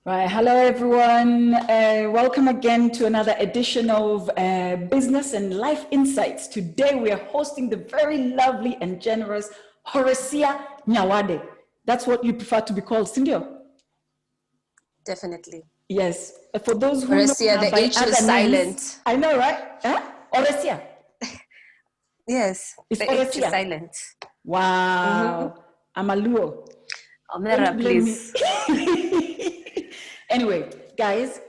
Right. Hello, everyone. Welcome again to another edition of Business and Life Insights. Today, we are hosting the very lovely and generous Horesia Nyawade. That's what you prefer to be called, Cindy? Definitely. Yes. For those who Horesia, know her the by H other is names, silent. I know, right? Huh? Horesia. Yes, It's the H is Horesia. silent. Wow. I'm a Luo. Omera, Don't blame please. me. Anyway, guys,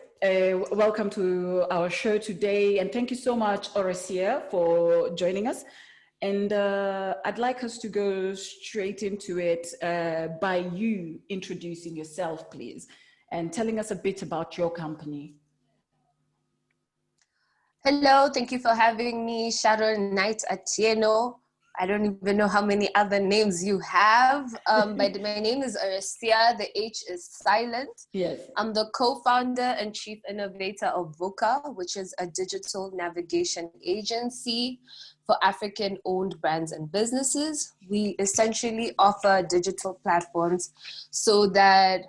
welcome to our show today. And thank you so much, Horesia, for joining us. And I'd like us to go straight into it by you introducing yourself, please, and telling us a bit about your company. Hello, thank you for having me, Sharon Knight Atieno. I don't even know how many other names you have, but my name is Horesia. The H is silent. Yes. I'm the co-founder and chief innovator of Vuuqa, which is a digital navigation agency for African-owned brands and businesses. We essentially offer digital platforms so that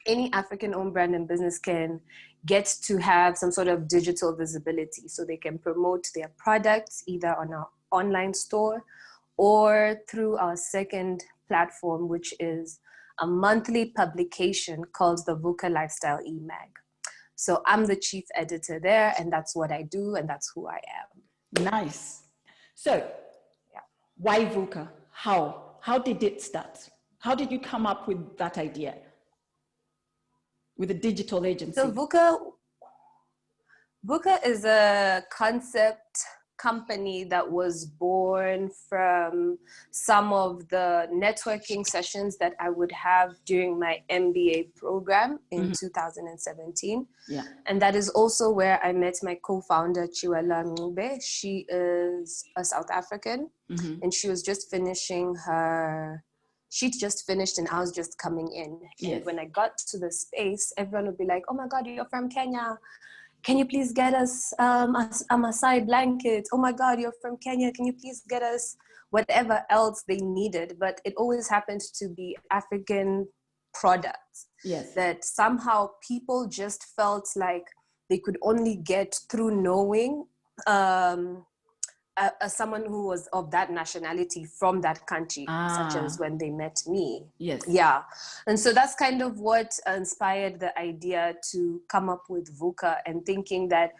any African-owned brand and business can get to have some sort of digital visibility so they can promote their products either on our online store or through our second platform, which is a monthly publication called the Vuuqa Lifestyle eMag. So I'm the chief editor there, and that's what I do, and that's who I am. Nice. So, why Vuuqa? How? How did it start? How did you come up with that idea? With a digital agency? So Vuuqa is a concept company that was born from some of the networking sessions that I would have during my MBA program in 2017. Yeah. And that is also where I met my co-founder, Chiwela Ngube. She is a South African, and she was just finishing she'd just finished and I was just coming in. Yes. And when I got to the space, everyone would be like, oh my God, you're from Kenya. Can you please get us a Maasai blanket? Oh my God, you're from Kenya. Can you please get us whatever else they needed? But it always happened to be African products. Yes. That somehow people just felt like they could only get through knowing someone who was of that nationality from that country, such as when they met me. Yes. Yeah. And so that's kind of what inspired the idea to come up with Vuuqa, and thinking that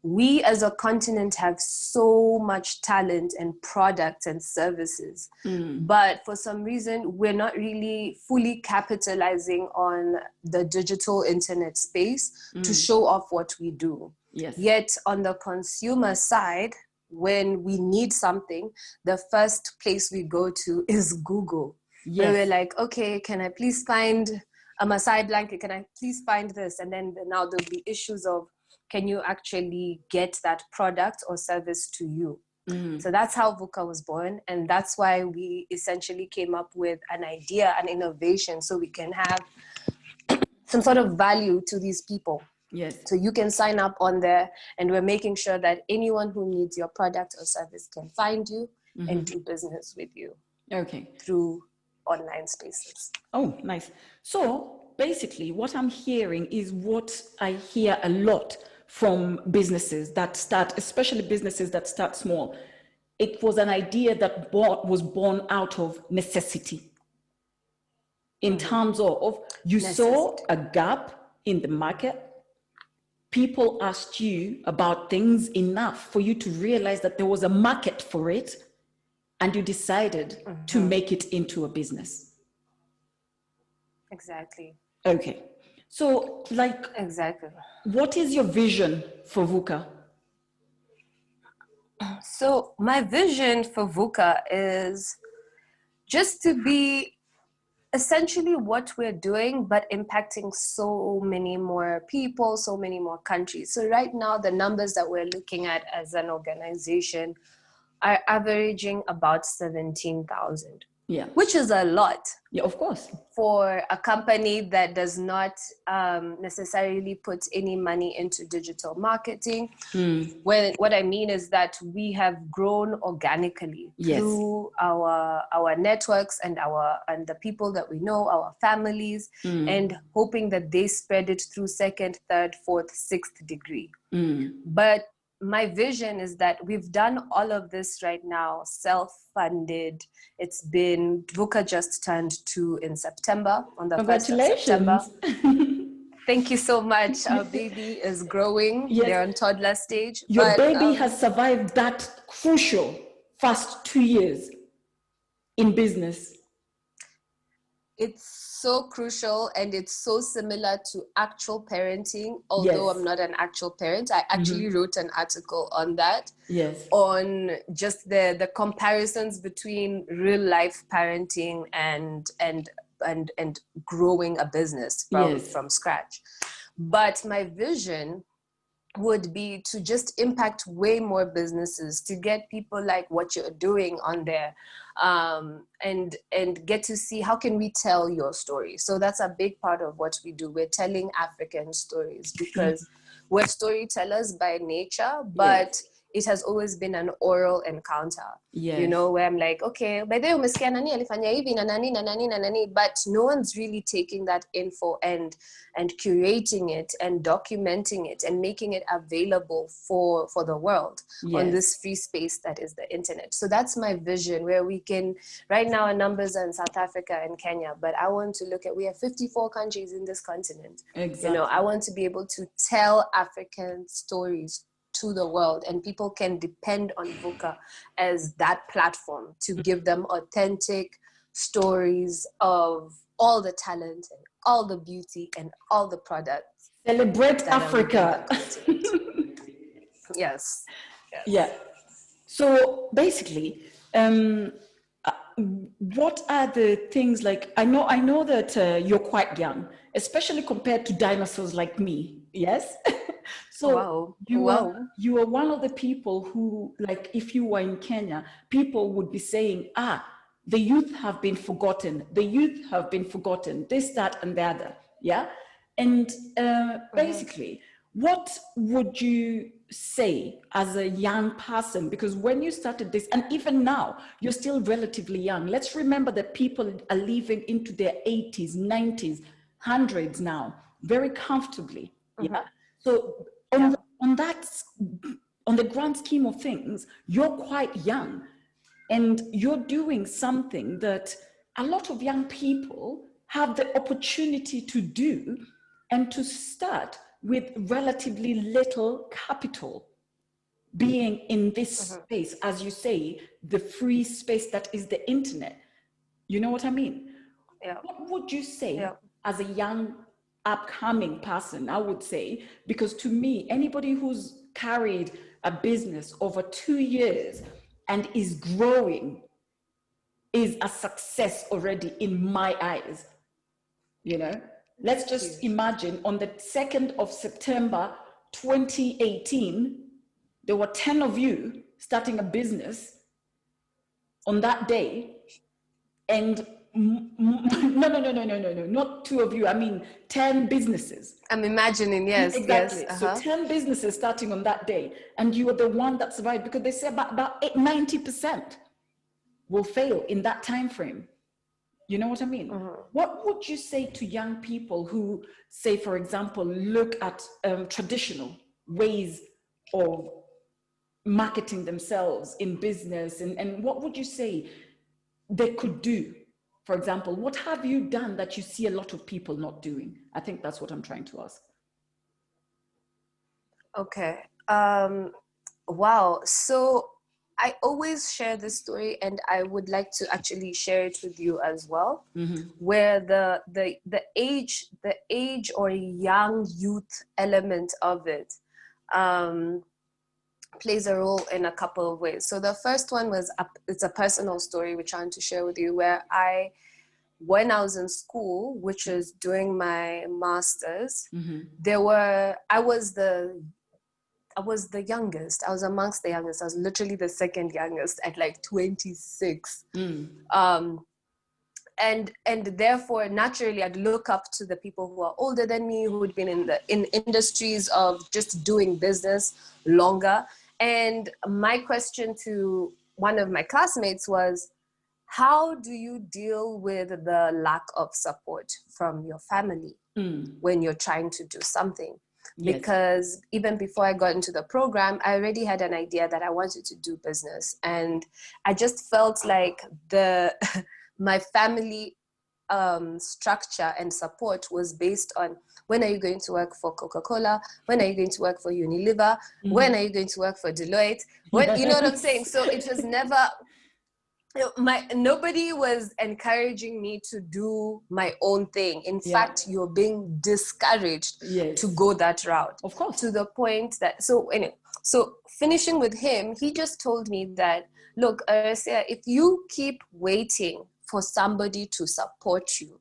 we as a continent have so much talent and products and services, but for some reason, we're not really fully capitalizing on the digital internet space to show off what we do. Yes. Yet on the consumer side, when we need something, the first place we go to is Google. Yes. Where we're like, okay, can I please find a Maasai blanket? Can I please find this? And then now there'll be issues of, can you actually get that product or service to you? So that's how Vuuqa was born. And that's why we essentially came up with an idea, an innovation, so we can have some sort of value to these people. Yes. So you can sign up on there, and we're making sure that anyone who needs your product or service can find you and do business with you. Okay. Through online spaces. Oh, nice. So basically what I'm hearing is what I hear a lot from businesses that start, especially businesses that start small. It was an idea that was born out of necessity. In terms of you saw a gap in the market. People asked you about things enough for you to realize that there was a market for it, and you decided to make it into a business. Exactly. Okay. So, exactly. What is your vision for Vuuqa? So my vision for Vuuqa is just to be essentially what we're doing, but impacting so many more people, so many more countries. So right now, the numbers that we're looking at as an organization are averaging about 17,000. Yeah. which is a lot. Yeah, of course. For a company that does not necessarily put any money into digital marketing. What I mean is that we have grown organically through our networks and the people that we know, our families, and hoping that they spread it through second, third, fourth, sixth degree. But my vision is that we've done all of this right now, self-funded. It's been, Vuuqa just turned 2 in September, on the 1st of September. Thank you so much. Our baby is growing. Yes. They're on toddler stage. Your baby has survived that crucial first 2 years in business. It's so crucial, and it's so similar to actual parenting, although I'm not an actual parent. I actually wrote an article on that, on just the comparisons between real life parenting and growing a business from scratch. But my vision would be to just impact way more businesses, to get people like what you're doing on there, and get to see how can we tell your story. So that's a big part of what we do. We're telling African stories because we're storytellers by nature, but it has always been an oral encounter, you know, where I'm like, okay, by the way, umesikia nani alifanya hivi na nani na nani na nani, but no one's really taking that info and curating it and documenting it and making it available for the world on this free space that is the internet. So that's my vision, where we can, right now our numbers are in South Africa and Kenya, but I want to look at, we have 54 countries in this continent. You know, I want to be able to tell African stories to the world, and people can depend on Vuuqa as that platform to give them authentic stories of all the talent and all the beauty and all the products. Celebrate Africa. Yes. Yeah. So basically, what are the things like, I know that you're quite young, especially compared to dinosaurs like me. Yes. So you are one of the people who, like, if you were in Kenya, people would be saying, the youth have been forgotten. The youth have been forgotten. This, that, and the other. Yeah. And basically, what would you say as a young person? Because when you started this, and even now, you're still relatively young. Let's remember that people are living into their 80s, 90s, hundreds now, very comfortably. Yeah. So on the grand scheme of things, you're quite young, and you're doing something that a lot of young people have the opportunity to do, and to start with relatively little capital, being in this space, as you say, the free space that is the internet. You know what I mean? What would you say as a young upcoming person? I would say, because to me, anybody who's carried a business over 2 years and is growing is a success already in my eyes. You know, let's just imagine on the 2nd of September 2018, there were 10 of you starting a business on that day, and no, not 2 of you. I mean, 10 businesses. I'm imagining, yes. Exactly. So 10 businesses starting on that day, and you were the one that survived, because they say about 90% will fail in that time frame. You know what I mean? What would you say to young people who, say, for example, look at traditional ways of marketing themselves in business, and what would you say they could do? For example, what have you done that you see a lot of people not doing? I think that's what I'm trying to ask. Okay. Wow. So I always share this story, and I would like to actually share it with you as well, where the age or young youth element of it plays a role in a couple of ways. So the first one was it's a personal story we're trying to share with you, where when I was in school, which is doing my master's, I was the youngest. I was amongst the youngest. I was literally the second youngest at like 26. and therefore naturally I'd look up to the people who are older than me, who'd been in industries of just doing business longer. And my question to one of my classmates was, how do you deal with the lack of support from your family when you're trying to do something? Yes. Because even before I got into the program, I already had an idea that I wanted to do business. And I just felt like my family structure and support was based on, when are you going to work for Coca-Cola? When are you going to work for Unilever? When are you going to work for Deloitte? You know what I'm saying? So it was never, nobody was encouraging me to do my own thing. In fact, you're being discouraged to go that route. Of course. To the point that, so anyway, so finishing with him, he just told me that, look, Horesia, if you keep waiting for somebody to support you,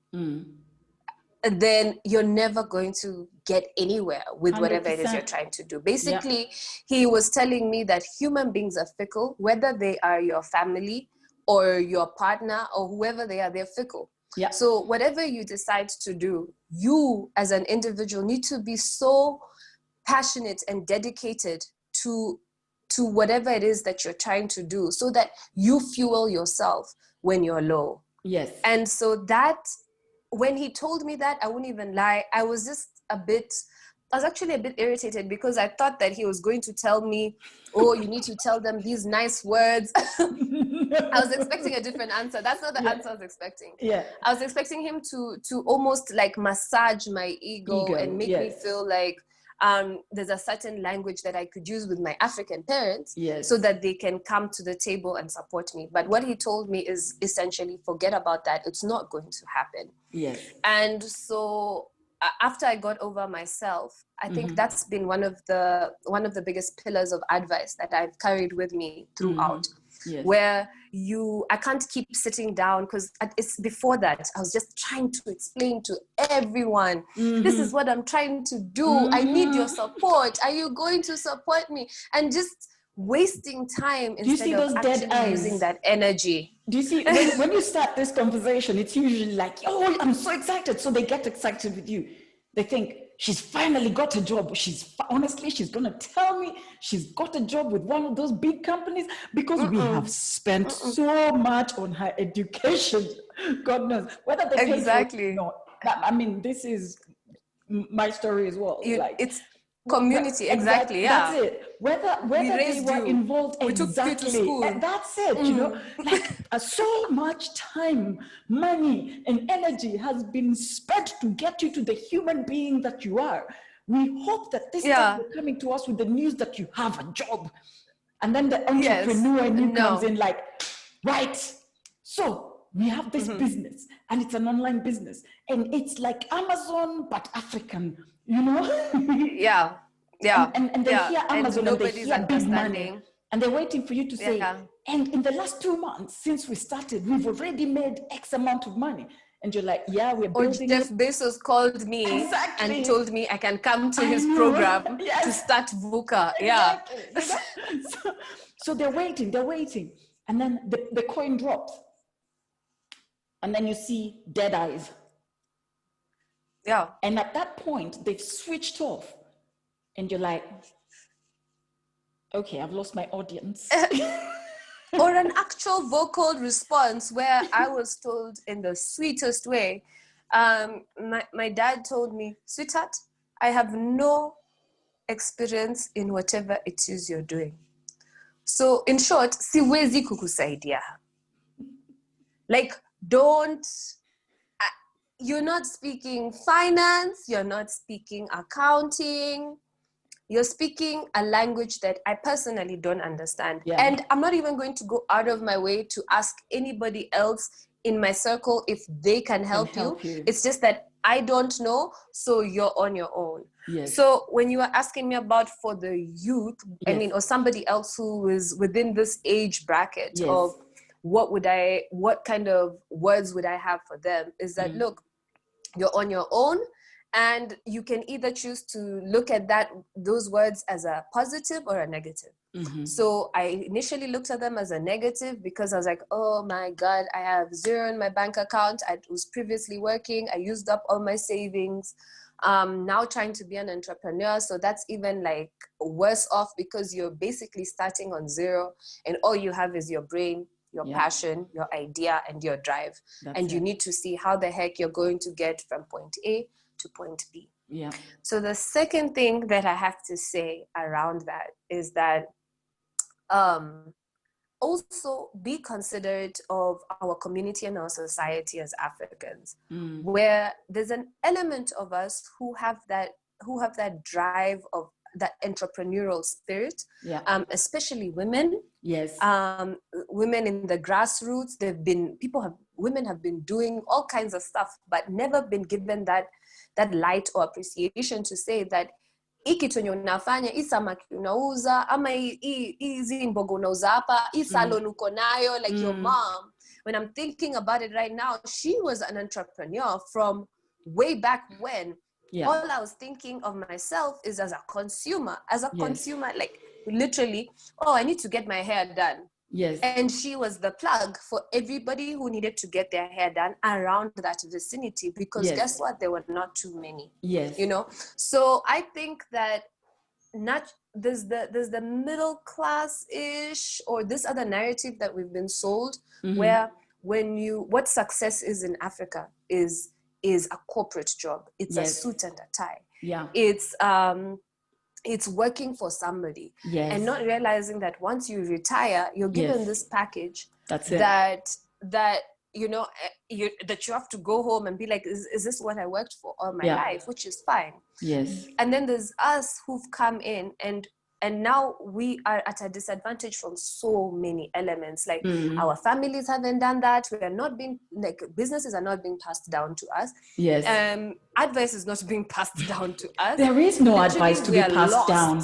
then you're never going to get anywhere with 100%. Whatever it is you're trying to do. Basically, he was telling me that human beings are fickle, whether they are your family or your partner or whoever they are, they're fickle. Yeah. So whatever you decide to do, you as an individual need to be so passionate and dedicated to whatever it is that you're trying to do, so that you fuel yourself when you're low. Yes. And so that, when he told me that, I wouldn't even lie, I was actually a bit irritated, because I thought that he was going to tell me, oh, you need to tell them these nice words. I was expecting a different answer. That's not the answer I was expecting. Yeah. I was expecting him to almost like massage my ego and make me feel like there's a certain language that I could use with my African parents so that they can come to the table and support me. But what he told me is essentially, forget about that. It's not going to happen. Yes. And so after I got over myself, I think that's been one of the biggest pillars of advice that I've carried with me throughout. Yes. Where I can't keep sitting down, because it's before that I was just trying to explain to everyone, this is what I'm trying to do. I need your support. Are you going to support me? And just wasting time instead of actually using that energy. Do you see, when you start this conversation, it's usually like, oh, I'm so excited. So they get excited with you. They think, she's finally got a job. Honestly, she's going to tell me she's got a job with one of those big companies, because we have spent so much on her education. God knows. Whether they pay for it or not. I mean, this is my story as well. It's community, exactly. Yeah, that's it. Whether they were involved, we took you to school. That's it. You know, like so much time, money, and energy has been spent to get you to the human being that you are. We hope that this time you're coming to us with the news that you have a job, and then the entrepreneur in you comes in like, right, so we have this business, and it's an online business, and it's like Amazon but African. You know? And they hear Amazon and they hear big money, and they're waiting for you to say, and in the last 2 months since we started, we've already made X amount of money. And you're like, yeah, we're building. Or Jeff Bezos called me and told me I can come to his program to start Vuuqa. Yeah. So they're waiting. And then the coin drops. And then you see dead eyes. Yeah. And at that point, they've switched off. And you're like, okay, I've lost my audience. Or an actual vocal response where I was told in the sweetest way. My dad told me, sweetheart, I have no experience in whatever it is you're doing. So in short, siwezi kukusaidia. Like, you're not speaking finance, you're not speaking accounting, you're speaking a language that I personally don't understand. Yeah. And I'm not even going to go out of my way to ask anybody else in my circle if they can help you. It's just that I don't know, so you're on your own. Yes. So when you are asking me about for the youth, I mean, or somebody else who is within this age bracket of what kind of words would I have for them, is that, look, you're on your own, And you can either choose to look at those words as a positive or a negative. So I initially looked at them as a negative because I was like, oh my God, I have zero in my bank account. I was previously working. I used up all my savings. Now trying to be an entrepreneur. So that's even like worse off because you're basically starting on zero and all you have is your brain, your passion, your idea, and your drive. And you need to see how the heck you're going to get from point A to point B. Yeah. So the second thing that I have to say around that is that also be considerate of our community and our society as Africans, where there's an element of us who have that drive of that entrepreneurial spirit, especially women. Yes. Women in the grassroots, women have been doing all kinds of stuff, but never been given that light or appreciation to say that kitu yenye unafanya, hii samaki unauza, ama hizi mboga unauza hapa, hii salon uko nayo, like your mom. When I'm thinking about it right now, she was an entrepreneur from way back when. All I was thinking of myself is as a consumer. Consumer, like literally, oh, I need to get my hair done. Yes. And she was the plug for everybody who needed to get their hair done around that vicinity, because guess what? There were not too many. Yes. You know? So I think that there's the middle class-ish, or this other narrative that we've been sold, where what success is in Africa is a corporate job. It's a suit and a tie. Yeah. It's working for somebody, and not realizing that once you retire, you're given this package. That's it. that you know that you have to go home and be like, is this what I worked for all my life? Which is fine. Yes. And then there's us who've come in and now we are at a disadvantage from so many elements. Like our families haven't done that. We are not being, like, businesses are not being passed down to us. Yes. Advice is not being passed down to us. There is no advice to be passed down.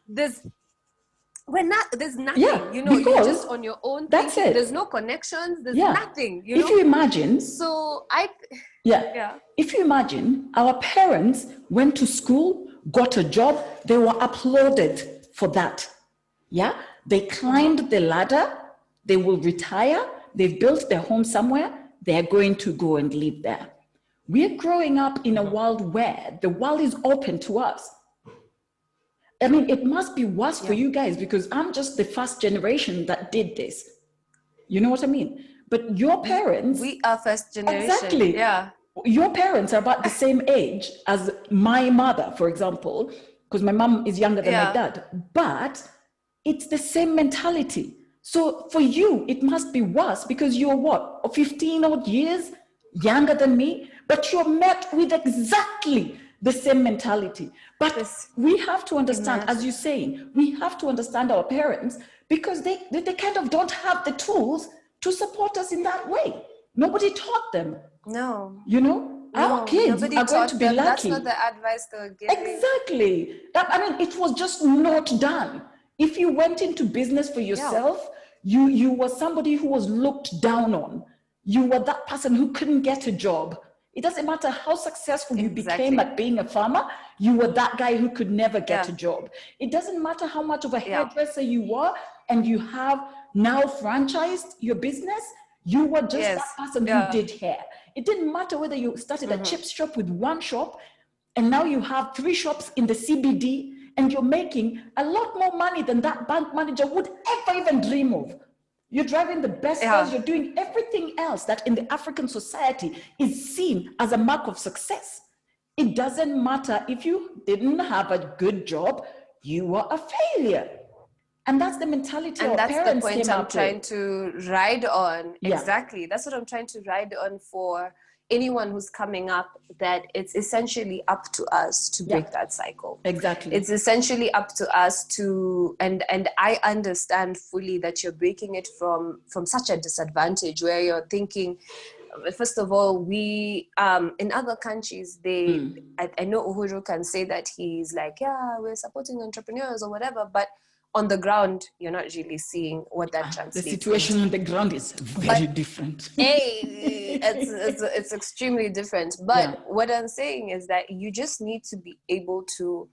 There's nothing, you know, you're just on your own. That's it. There's no connections. There's nothing, you know? If you imagine. So If you imagine, our parents went to school, got a job, they were applauded for that. Yeah. They climbed the ladder, they will retire, they've built their home somewhere, they're going to go and live there. We're growing up in a world where the world is open to us. I mean, it must be worse for you guys, because I'm just the first generation that did this. You know what I mean? But your parents... We are first generation. Exactly. Yeah. Your parents are about the same age as my mother, for example, because my mom is younger than my dad. But it's the same mentality. So for you, it must be worse, because you're what, 15 odd years younger than me, but you're met with exactly the same mentality. But we have to understand, as you're saying, we have to understand our parents, because they kind of don't have the tools to support us in that way. Nobody taught them. No. You know? Our kids are going to be lucky. That's not the advice they were giving. Exactly. I mean, it was just not done. If you went into business for yourself, you were somebody who was looked down on. You were that person who couldn't get a job. It doesn't matter how successful you became at being a farmer, you were that guy who could never get a job. It doesn't matter how much of a hairdresser you were and you have now franchised your business, you were just that person who did hair. It didn't matter whether you started a chip shop with one shop and now you have 3 shops in the CBD and you're making a lot more money than that bank manager would ever even dream of. You're driving the best cars, you're doing everything else that in the African society is seen as a mark of success. It doesn't matter if you didn't have a good job, you were a failure. And that's the mentality our parents came up with. And that's the point I'm trying to ride on. Exactly. That's what I'm trying to ride on for anyone who's coming up, that it's essentially up to us to break that cycle. Exactly. It's essentially up to us to, and I understand fully that you're breaking it from such a disadvantage where you're thinking, first of all, we, in other countries, I know Uhuru can say that he's like, we're supporting entrepreneurs or whatever, but on the ground, you're not really seeing what that translates The situation into. on the ground is very different. It's extremely different. But what I'm saying is that you just need to be able to,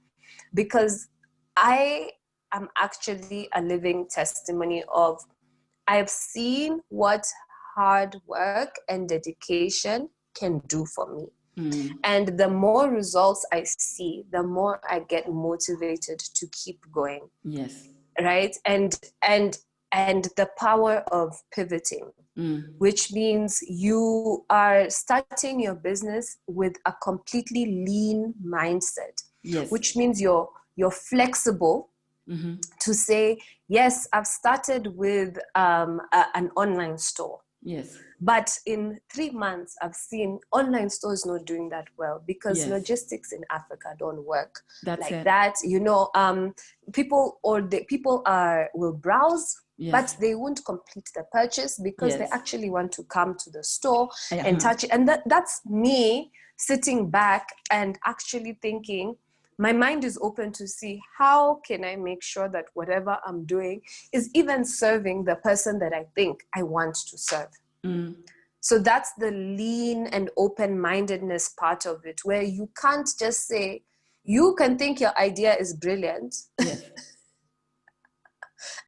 because I am actually a living testimony of, I have seen what hard work and dedication can do for me. And the more results I see, the more I get motivated to keep going. Yes. Right? And the power of pivoting, which means you are starting your business with a completely lean mindset. Yes. Which means you're flexible to say, yes, I've started with an online store. Yes. But in 3 months, I've seen online stores not doing that well because logistics in Africa don't work that. You know, people will browse, but they won't complete the purchase because they actually want to come to the store and touch it. And that's me sitting back and actually thinking, my mind is open to see how can I make sure that whatever I'm doing is even serving the person that I think I want to serve. So that's the lean and open-mindedness part of it, where you can't just say, you can think your idea is brilliant. Yes.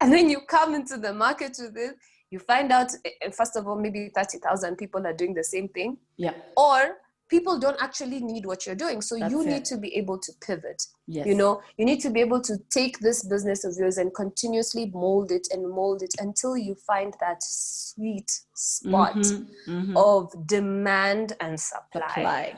And then you come into the market with it, you find out, first of all, maybe 30,000 people are doing the same thing. Yeah. Or people don't actually need what you're doing. So you need to be able to pivot. Yes. You know, you need to be able to take this business of yours and continuously mold it until you find that sweet spot of demand and supply.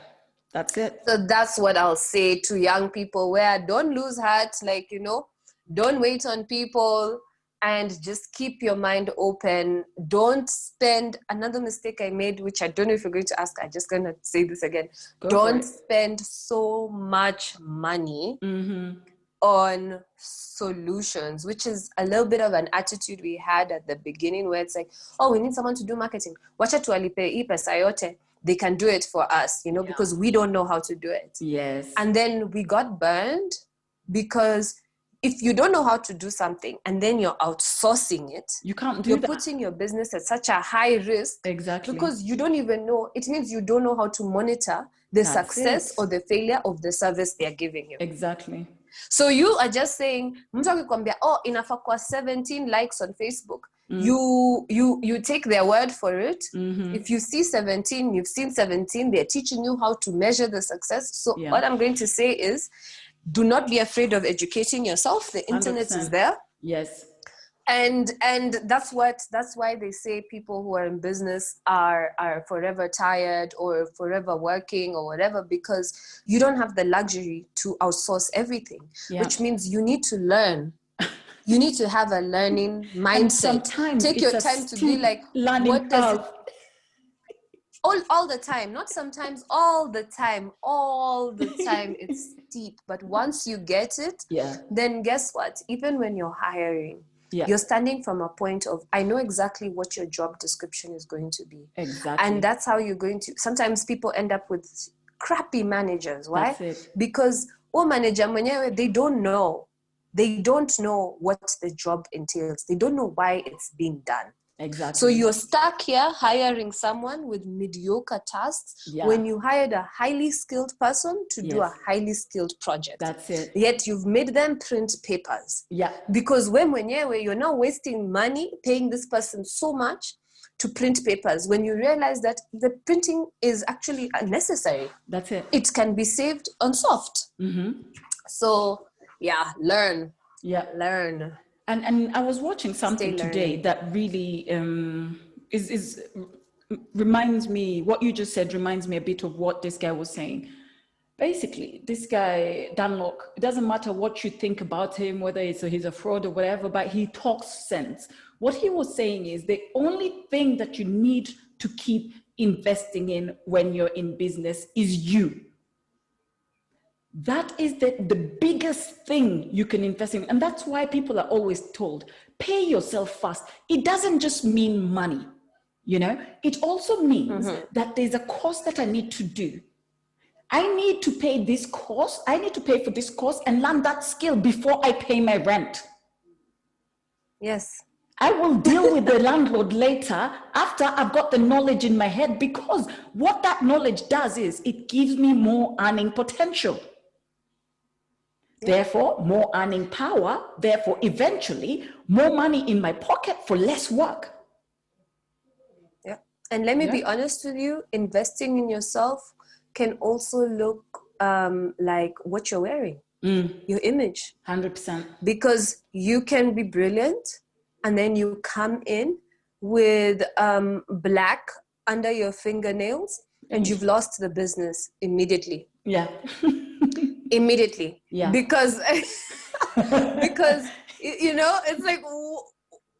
That's it. So that's what I'll say to young people, where don't lose heart, like, you know, don't wait on people, and just keep your mind open. Don't spend, another mistake I made, which I don't know if you're going to ask, I'm just going to say this again. Don't spend so much money on solutions, which is a little bit of an attitude we had at the beginning, where it's like, oh, we need someone to do marketing. Wacha tuwalipe hii pesa yote. They can do it for us, you know, because we don't know how to do it. Yes. And then we got burned, because if you don't know how to do something and then you're outsourcing it, you can't do you're that. putting your business at such a high risk. Exactly. Because you don't even know. It means you don't know how to monitor the success or the failure of the service they're giving you. Exactly. So you are just saying, mtu akikwambia, oh, inafaa kwa 17 likes on Facebook. You take their word for it. If you see 17, you've seen 17, they're teaching you how to measure the success. So what I'm going to say is, do not be afraid of educating yourself. The internet 100%. Is there. Yes. And that's why they say people who are in business are forever tired or forever working or whatever, because you don't have the luxury to outsource everything, which means you need to learn. You need to have a learning mindset. And sometimes take your time to be like, what does it, all the time, not sometimes, all the time it's steep. But once you get it, then guess what? Even when you're hiring, you're standing from a point of, I know exactly what your job description is going to be. Exactly. And that's how you're going to, sometimes people end up with crappy managers. Why? That's it. Because manager mwenyewe, they don't know what the job entails. They don't know why it's being done. Exactly. So you're stuck here hiring someone with mediocre tasks when you hired a highly skilled person to do a highly skilled project. That's it. Yet you've made them print papers. Yeah. Because you're now wasting money paying this person so much to print papers, when you realize that the printing is actually unnecessary. That's it. It can be saved on soft. So learn. Yeah. Learn. And I was watching something today that really reminds me, what you just said reminds me a bit of what this guy was saying. Basically, this guy, Danlock, it doesn't matter what you think about him, whether he's a fraud or whatever, but he talks sense. What he was saying is the only thing that you need to keep investing in when you're in business is you. That is the biggest thing you can invest in. And that's why people are always told, pay yourself first. It doesn't just mean money, you know? It also means that there's a course that I need to do. I need to pay this course. I need to pay for this course and learn that skill before I pay my rent. Yes. I will deal with the landlord later after I've got the knowledge in my head, because what that knowledge does is it gives me more earning potential. Therefore, more earning power, therefore, eventually, more money in my pocket for less work. Yeah. And let me be honest with you, investing in yourself can also look like what you're wearing, your image. 100%. Because you can be brilliant and then you come in with black under your fingernails and you've lost the business immediately. Yeah. Immediately. Yeah. Because you know, it's like,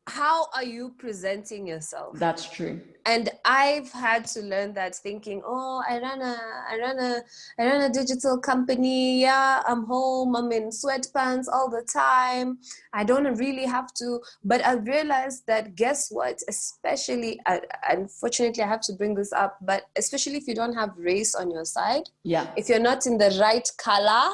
how are you presenting yourself? That's true. And I've had to learn that, thinking, oh, I run a digital company. Yeah, I'm home. I'm in sweatpants all the time. I don't really have to. But I realized that, guess what? Especially, unfortunately, I have to bring this up, but especially if you don't have race on your side, if you're not in the right color,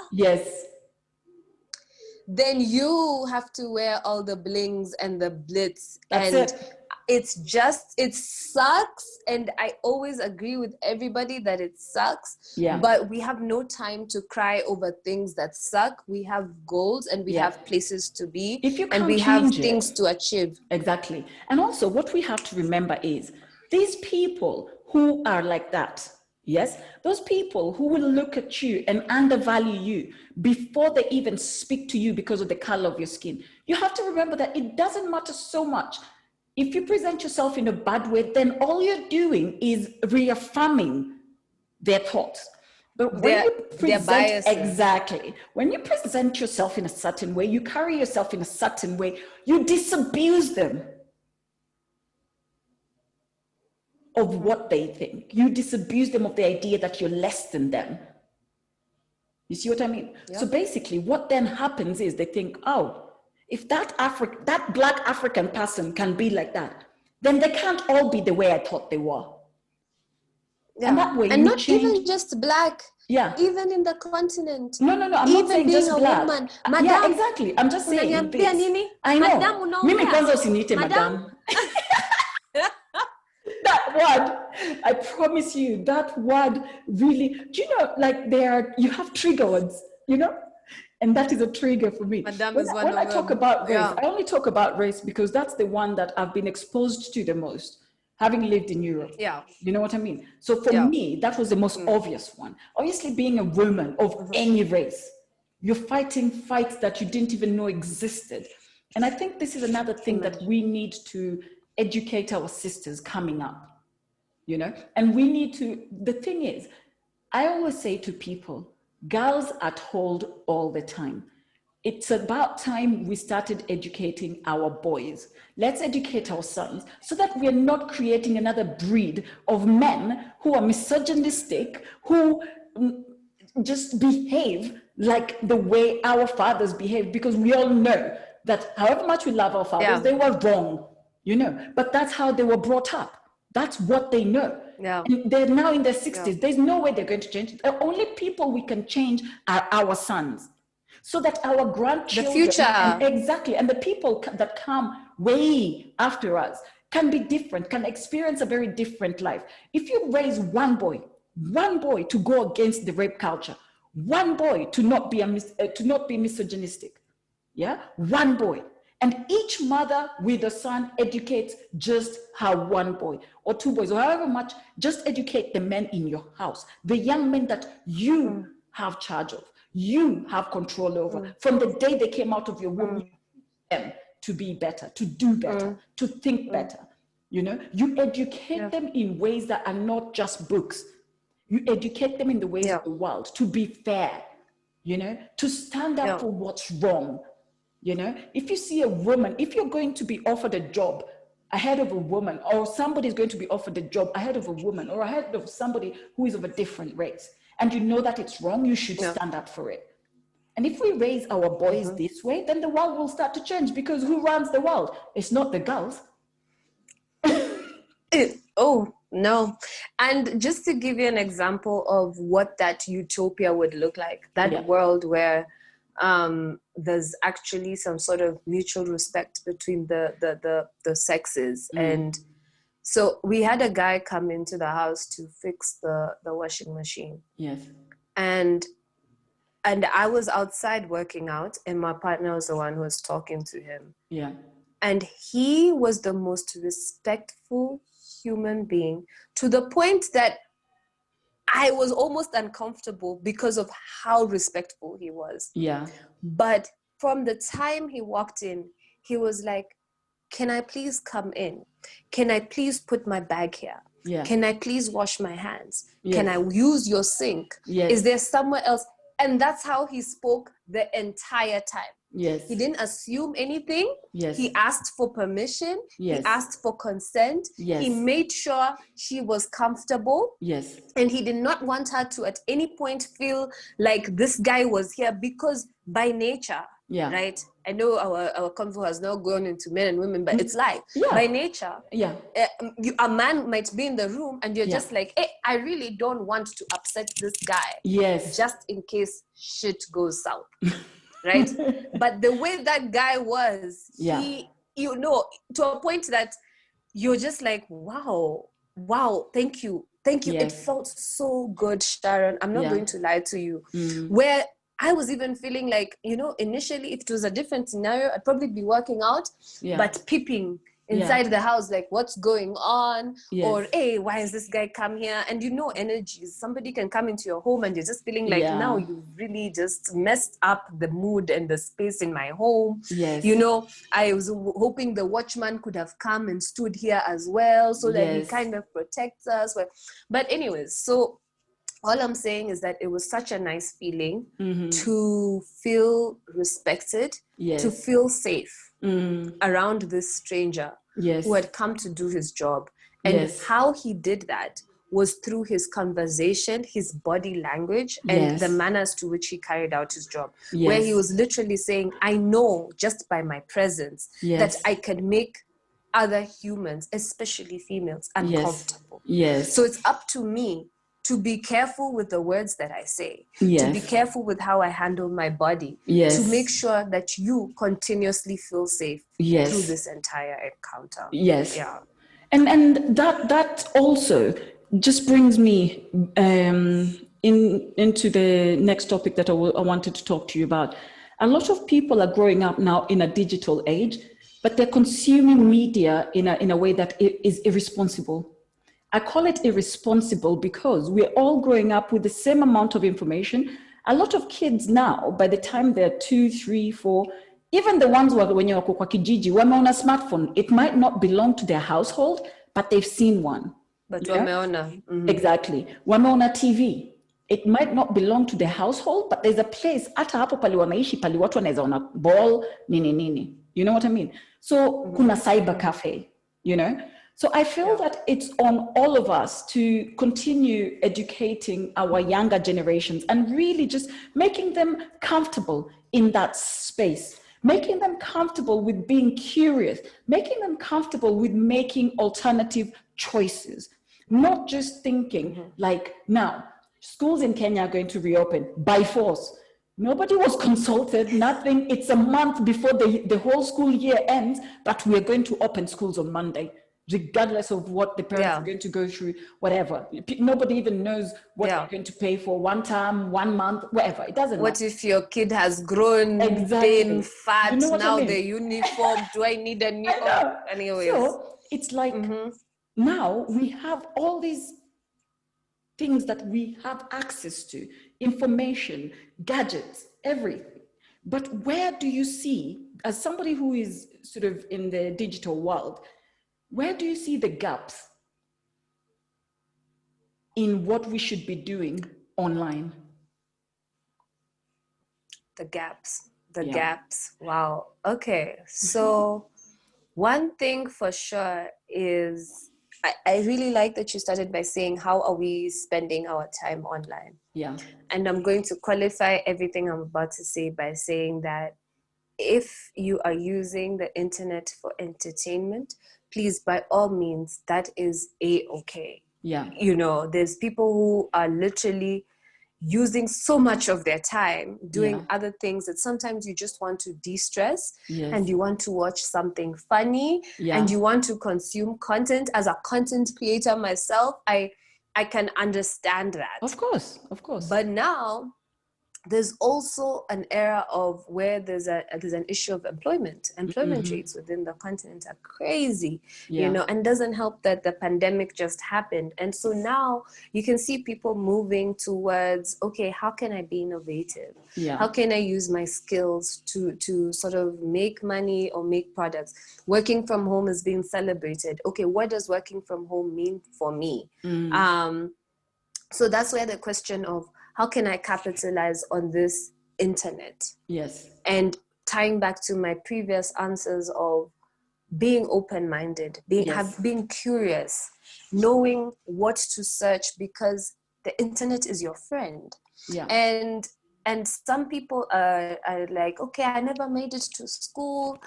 then you have to wear all the blings and the blitz. That's it. It sucks, and I always agree with everybody that it sucks, but we have no time to cry over things that suck. We have goals and we have places to be, and we have things to achieve. Exactly. And also what we have to remember is these people who are like that, yes, those people who will look at you and undervalue you before they even speak to you because of the color of your skin, you have to remember that it doesn't matter so much. If you present yourself in a bad way, then all you're doing is reaffirming their thoughts. But when you present, exactly, when you present yourself in a certain way, you carry yourself in a certain way, you disabuse them of what they think. You disabuse them of the idea that you're less than them. You see what I mean? So basically what then happens is they think, oh, if that Black African person can be like that, then they can't all be the way I thought they were. And that way, and not even just Black. Even in the continent. No, I'm not saying just Black. Woman. Madam, exactly. I'm just saying this. I know. Mimi kwanza usiniite madam. That word, I promise you, that word really, do you know, like you have trigger words, you know? And that is a trigger for me. When I talk about race, I only talk about race because that's the one that I've been exposed to the most, having lived in Europe. You know what I mean? So for me, that was the most obvious one. Obviously, being a woman of any race, you're fighting fights that you didn't even know existed. And I think this is another thing that we need to educate our sisters coming up, you know? And we need to, the thing is, I always say to people, girls are told all the time, it's about time we started educating our boys. Let's educate our sons so that we're not creating another breed of men who are misogynistic, who just behave like the way our fathers behave, because we all know that however much we love our fathers, they were wrong, you know, but that's how they were brought up. That's what they know. And they're now in their 60s. There's no way they're going to change. The only people we can change are our sons, so that our grandchildren, the future, and the people that come way after us can be different, can experience a very different life. If you raise one boy to go against the rape culture, one boy to not be misogynistic, one boy. And each mother with a son educates just her one boy or two boys or however much, just educate the men in your house, the young men that you have charge of, you have control over. From the day they came out of your womb, you teach them to be better, to do better, to think better. You know, you educate them in ways that are not just books. You educate them in the ways of the world, to be fair, you know, to stand up for what's wrong. You know, if you see a woman, if you're going to be offered a job ahead of a woman, or somebody is going to be offered a job ahead of a woman, or ahead of somebody who is of a different race, and you know that it's wrong, you should stand up for it. And if we raise our boys this way, then the world will start to change, because who runs the world? It's not the girls. Oh, no. And just to give you an example of what that utopia would look like, that world where there's actually some sort of mutual respect between the sexes. And so we had a guy come into the house to fix the washing machine. Yes. And I was outside working out, and my partner was the one who was talking to him. Yeah. And he was the most respectful human being, to the point that I was almost uncomfortable because of how respectful he was. Yeah. But from the time he walked in, he was like, can I please come in? Can I please put my bag here? Yeah. Can I please wash my hands? Yes. Can I use your sink? Yes. Is there somewhere else? And that's how he spoke the entire time. Yes. He didn't assume anything. Yes. He asked for permission. Yes. He asked for consent. Yes. He made sure she was comfortable. Yes. And he did not want her to at any point feel like this guy was here, because by nature, Yeah. right? I know our convo has now gone into men and women, but it's like, Yeah. by nature, Yeah. A man might be in the room and you're just like, hey, I really don't want to upset this guy. Yes. Just in case shit goes south. Right? But the way that guy was, he, you know, to a point that you're just like, wow, thank you. Yes. It felt so good, Sharon. I'm not going to lie to you. Where I was even feeling like, you know, initially, if it was a different scenario, I'd probably be working out, but peeping inside the house, like, what's going on? Or, hey, why is this guy come here? And you know, energies. Somebody can come into your home and you're just feeling like, now you've really just messed up the mood and the space in my home. Yes. You know, I was hoping the watchman could have come and stood here as well, so that he kind of protects us. But anyways, so all I'm saying is that it was such a nice feeling to feel respected, to feel safe around this stranger who had come to do his job. And how he did that was through his conversation, his body language, and the manners to which he carried out his job. Where he was literally saying, I know just by my presence that I can make other humans, especially females, uncomfortable. Yes. So it's up to me to be careful with the words that I say, to be careful with how I handle my body, to make sure that you continuously feel safe through this entire encounter. Yes. Yeah. And that also just brings me into the next topic that I wanted to talk to you about. A lot of people are growing up now in a digital age, but they're consuming media in a way that is irresponsible. I call it irresponsible because we're all growing up with the same amount of information. A lot of kids now, by the time they're 2, 3, 4, even the ones who are when you're kwa kijiji, when on a smartphone, it might not belong to their household, but they've seen one. But wameona. Exactly. Wameona TV. It might not belong to their household, but there's a place, hata hapo pali wanaishi, pali watu wanaweza ona ball, nini. You know what I mean? So, kuna cyber cafe, you know? So I feel that it's on all of us to continue educating our younger generations and really just making them comfortable in that space, making them comfortable with being curious, making them comfortable with making alternative choices, not just thinking like, now, schools in Kenya are going to reopen by force. Nobody was consulted, nothing. It's a month before the whole school year ends, but we're going to open schools on Monday, regardless of what the parents are going to go through, whatever. Nobody even knows what they're going to pay for 1 term, 1 month, whatever. It doesn't matter. What if your kid has grown, been fat, you know now the uniform, do I need a new? Anyways. So it's like now we have all these things that we have access to, information, gadgets, everything. But where do you see, as somebody who is sort of in the digital world, where do you see the gaps in what we should be doing online? The gaps. Wow. Okay. So one thing for sure is, I really like that you started by saying, how are we spending our time online? Yeah. And I'm going to qualify everything I'm about to say by saying that if you are using the internet for entertainment, please, by all means, that is A-okay. Yeah. You know, there's people who are literally using so much of their time doing Yeah. other things that sometimes you just want to de-stress, Yes. and you want to watch something funny, Yeah. and you want to consume content. As a content creator myself, I can understand that. Of course. But now there's also an era of where there's an issue of employment rates within the continent are crazy, you know, and doesn't help that the pandemic just happened. And so now you can see people moving towards, okay, how can I be innovative? How can I use my skills to sort of make money or make products? Working from home is being celebrated. Okay, what does working from home mean for me? So that's where the question of how can I capitalize on this internet? Yes. And tying back to my previous answers of being open-minded, being curious, knowing what to search, because the internet is your friend. Yeah. And some people are like, okay, I never made it to school.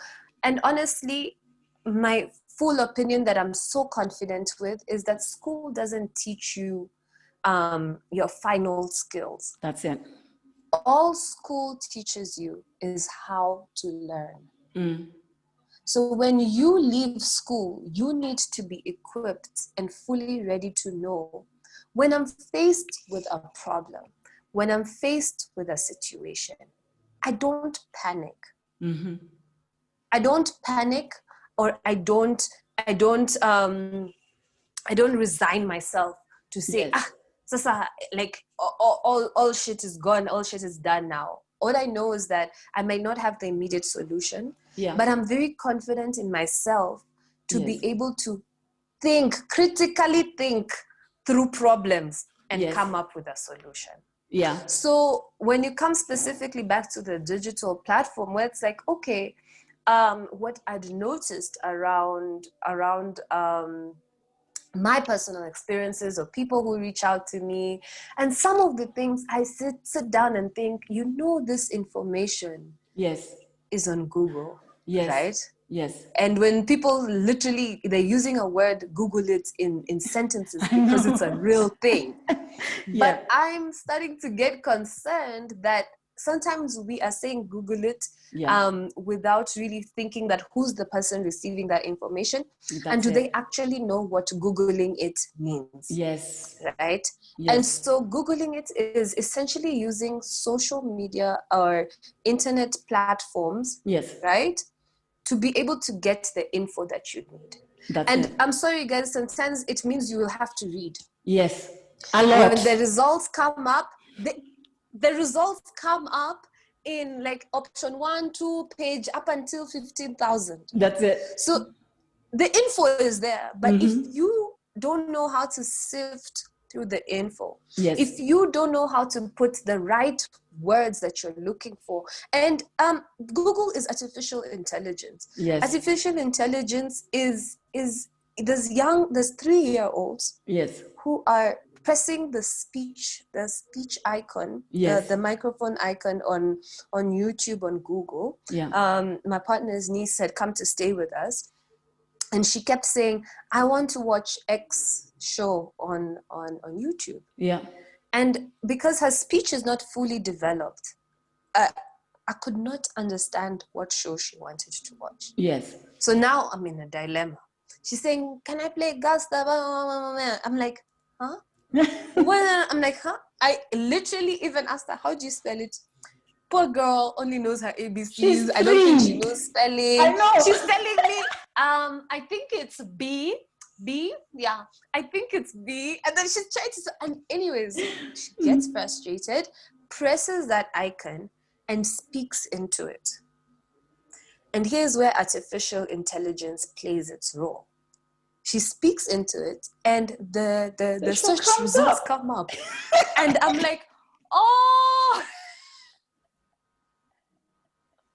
And honestly, my full opinion that I'm so confident with is that school doesn't teach you your final skills. That's it. All school teaches you is how to learn. So when you leave school, you need to be equipped and fully ready to know when I'm faced with a problem, when I'm faced with a situation, I don't panic. I don't panic, or I don't resign myself to say, Sasa, like all shit is gone, all shit is done now. All I know is that I might not have the immediate solution, but I'm very confident in myself to be able to critically think through problems and come up with a solution. Yeah. So when you come specifically back to the digital platform, where it's like, okay, what I'd noticed around my personal experiences of people who reach out to me, and some of the things I sit down and think, this information is on Google, right? Yes. And when people literally, they're using a word, Google it in sentences because it's a real thing. But I'm starting to get concerned that sometimes we are saying Google it without really thinking that who's the person receiving that information. And do they actually know what Googling it means? Yes. Right? Yes. And so Googling it is essentially using social media or internet platforms, right? To be able to get the info that you need. I'm sorry, guys, sometimes it means you will have to read. Yes. A lot. When the results come up, the results come up in like option 1, 2 page up until 15,000. That's it. So the info is there, but if you don't know how to sift through the info, if you don't know how to put the right words that you're looking for, and Google is artificial intelligence. Artificial intelligence is there's 3-year-olds who are pressing the speech icon, the microphone icon on YouTube, on Google. My partner's niece had come to stay with us, and she kept saying, I want to watch X show on YouTube. And because her speech is not fully developed, I could not understand what show she wanted to watch. So now I'm in a dilemma. She's saying, can I play Gasta? I'm like, huh? I'm like, huh? I literally even asked her, how do you spell it? Poor girl only knows her ABCs. I don't think she knows spelling. I know. She's telling me, I think it's B. Yeah, I think it's B. And then she's trying to, and anyways, she gets frustrated, presses that icon, and speaks into it. And here's where artificial intelligence plays its role. She speaks into it, and the search results come up. And I'm like, oh!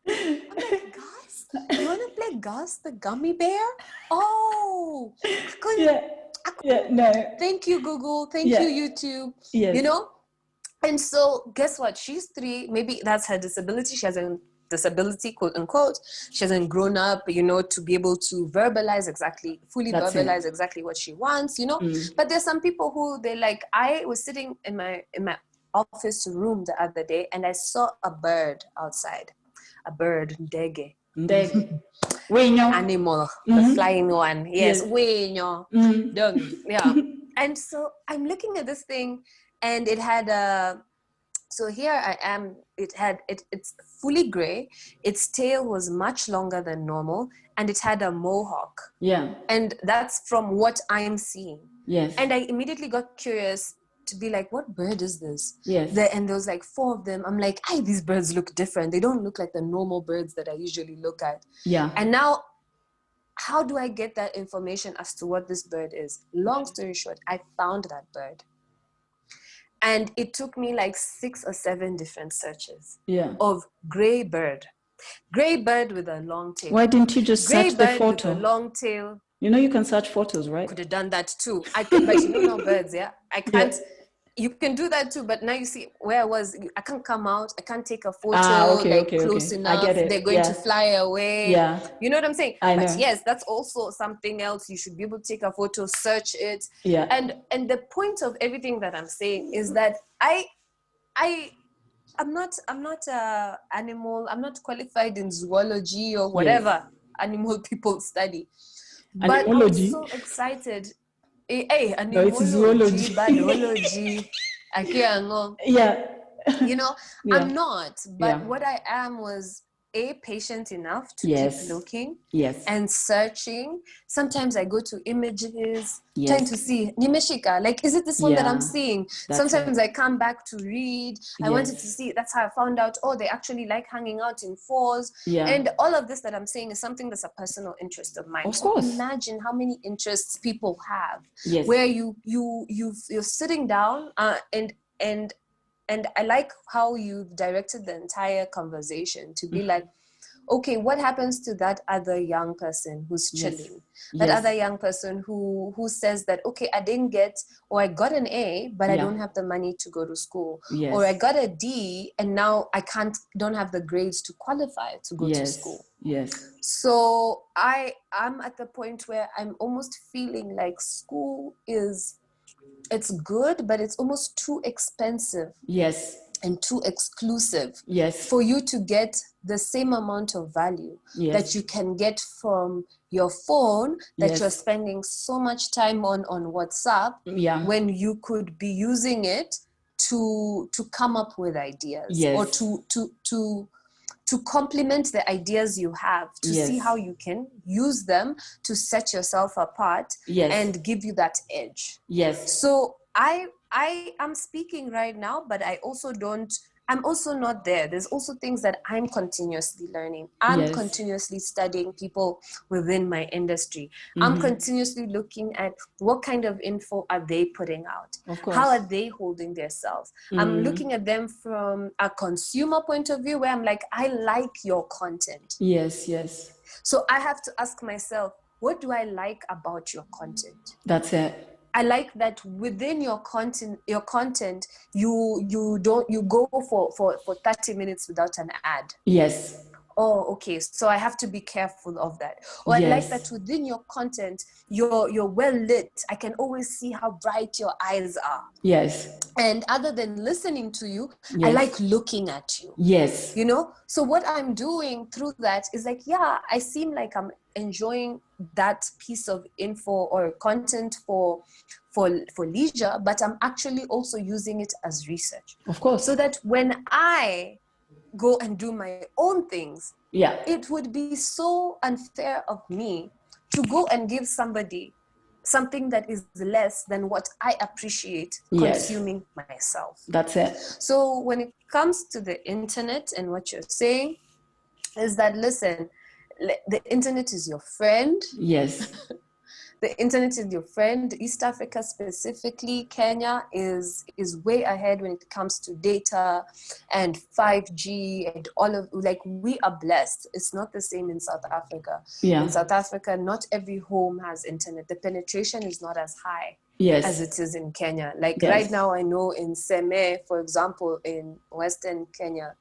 I'm like, Gus? You want to play Gus, the gummy bear? Oh! No. Thank you, Google. Thank you, YouTube. You know? And so, guess what? She's 3. Maybe that's her disability. She has a disability, quote unquote. She hasn't grown up, to be able to verbalize exactly what she wants, But there's some people who I was sitting in my office room the other day and I saw a bird outside. A bird, ndege. Animal, the flying one. Yes, wenyo. Yeah. And so I'm looking at this thing and it had a, so here I am, it's fully gray. Its tail was much longer than normal and it had a mohawk. Yeah. And that's from what I'm seeing. Yes. And I immediately got curious to be like, what bird is this? Yes. And there was like 4 of them. I'm like, these birds look different. They don't look like the normal birds that I usually look at. Yeah. And now, how do I get that information as to what this bird is? Long story short, I found that bird. And it took me like 6 or 7 different searches of gray bird. Gray bird with a long tail. Why didn't you just search the photo? With a long tail. You know you can search photos, right? Could have done that too. I could, but you know birds, I can't. Yeah. You can do that too, but now you see where I was. I can't come out. I can't take a photo close enough. I get it. They're going to fly away. Yeah. You know what I'm saying? I know. But yes, that's also something else. You should be able to take a photo, search it. Yeah. And the point of everything that I'm saying is that I'm not animal. I'm not qualified in zoology or whatever animal people study. But I'm so excited. Hey, no, it's zoology. Biology. Yeah. You know, I'm not. But what I am was patient enough to keep looking and searching. Sometimes I go to images, trying to see nimeshika, like, is it this one that I'm seeing? Sometimes I come back to read. I wanted to see. That's how I found out, they actually like hanging out in 4s. And all of this that I'm saying is something that's a personal interest of mine. Of course. Imagine how many interests people have where you're sitting down and I like how you've directed the entire conversation to be like, okay, what happens to that other young person who's chilling? That other young person who says that, okay, I didn't get, or I got an A, but I don't have the money to go to school. Or I got a D and now I don't have the grades to qualify to go to school. So I'm at the point where I'm almost feeling like school it's good, but it's almost too expensive. And too exclusive. For you to get the same amount of value that you can get from your phone that you're spending so much time on WhatsApp when you could be using it to come up with ideas or to complement the ideas you have, to see how you can use them to set yourself apart and give you that edge. So I am speaking right now, but I'm also not there. There's also things that I'm continuously learning. I'm continuously studying people within my industry. I'm continuously looking at what kind of info are they putting out? How are they holding themselves? I'm looking at them from a consumer point of view where I'm like, I like your content. So I have to ask myself, what do I like about your content? That's it. I like that within your content, you go for 30 minutes without an ad. Oh, okay. So I have to be careful of that. Or I like that within your content, you're well lit. I can always see how bright your eyes are. And other than listening to you, I like looking at you. You know? So what I'm doing through that is like, I seem like I'm enjoying that piece of info or content for leisure, but I'm actually also using it as research. So that when I go and do my own things, it would be so unfair of me to go and give somebody something that is less than what I appreciate consuming myself. That's it. So when it comes to the internet and what you're saying is that, listen, the internet is your friend. The internet is your friend. East Africa, specifically Kenya, is way ahead when it comes to data and 5G and all of, like, we are blessed. It's not the same in South Africa. In South Africa, not every home has internet. The penetration is not as high as it is in Kenya. Like right now, I know in Seme, for example, in Western Kenya,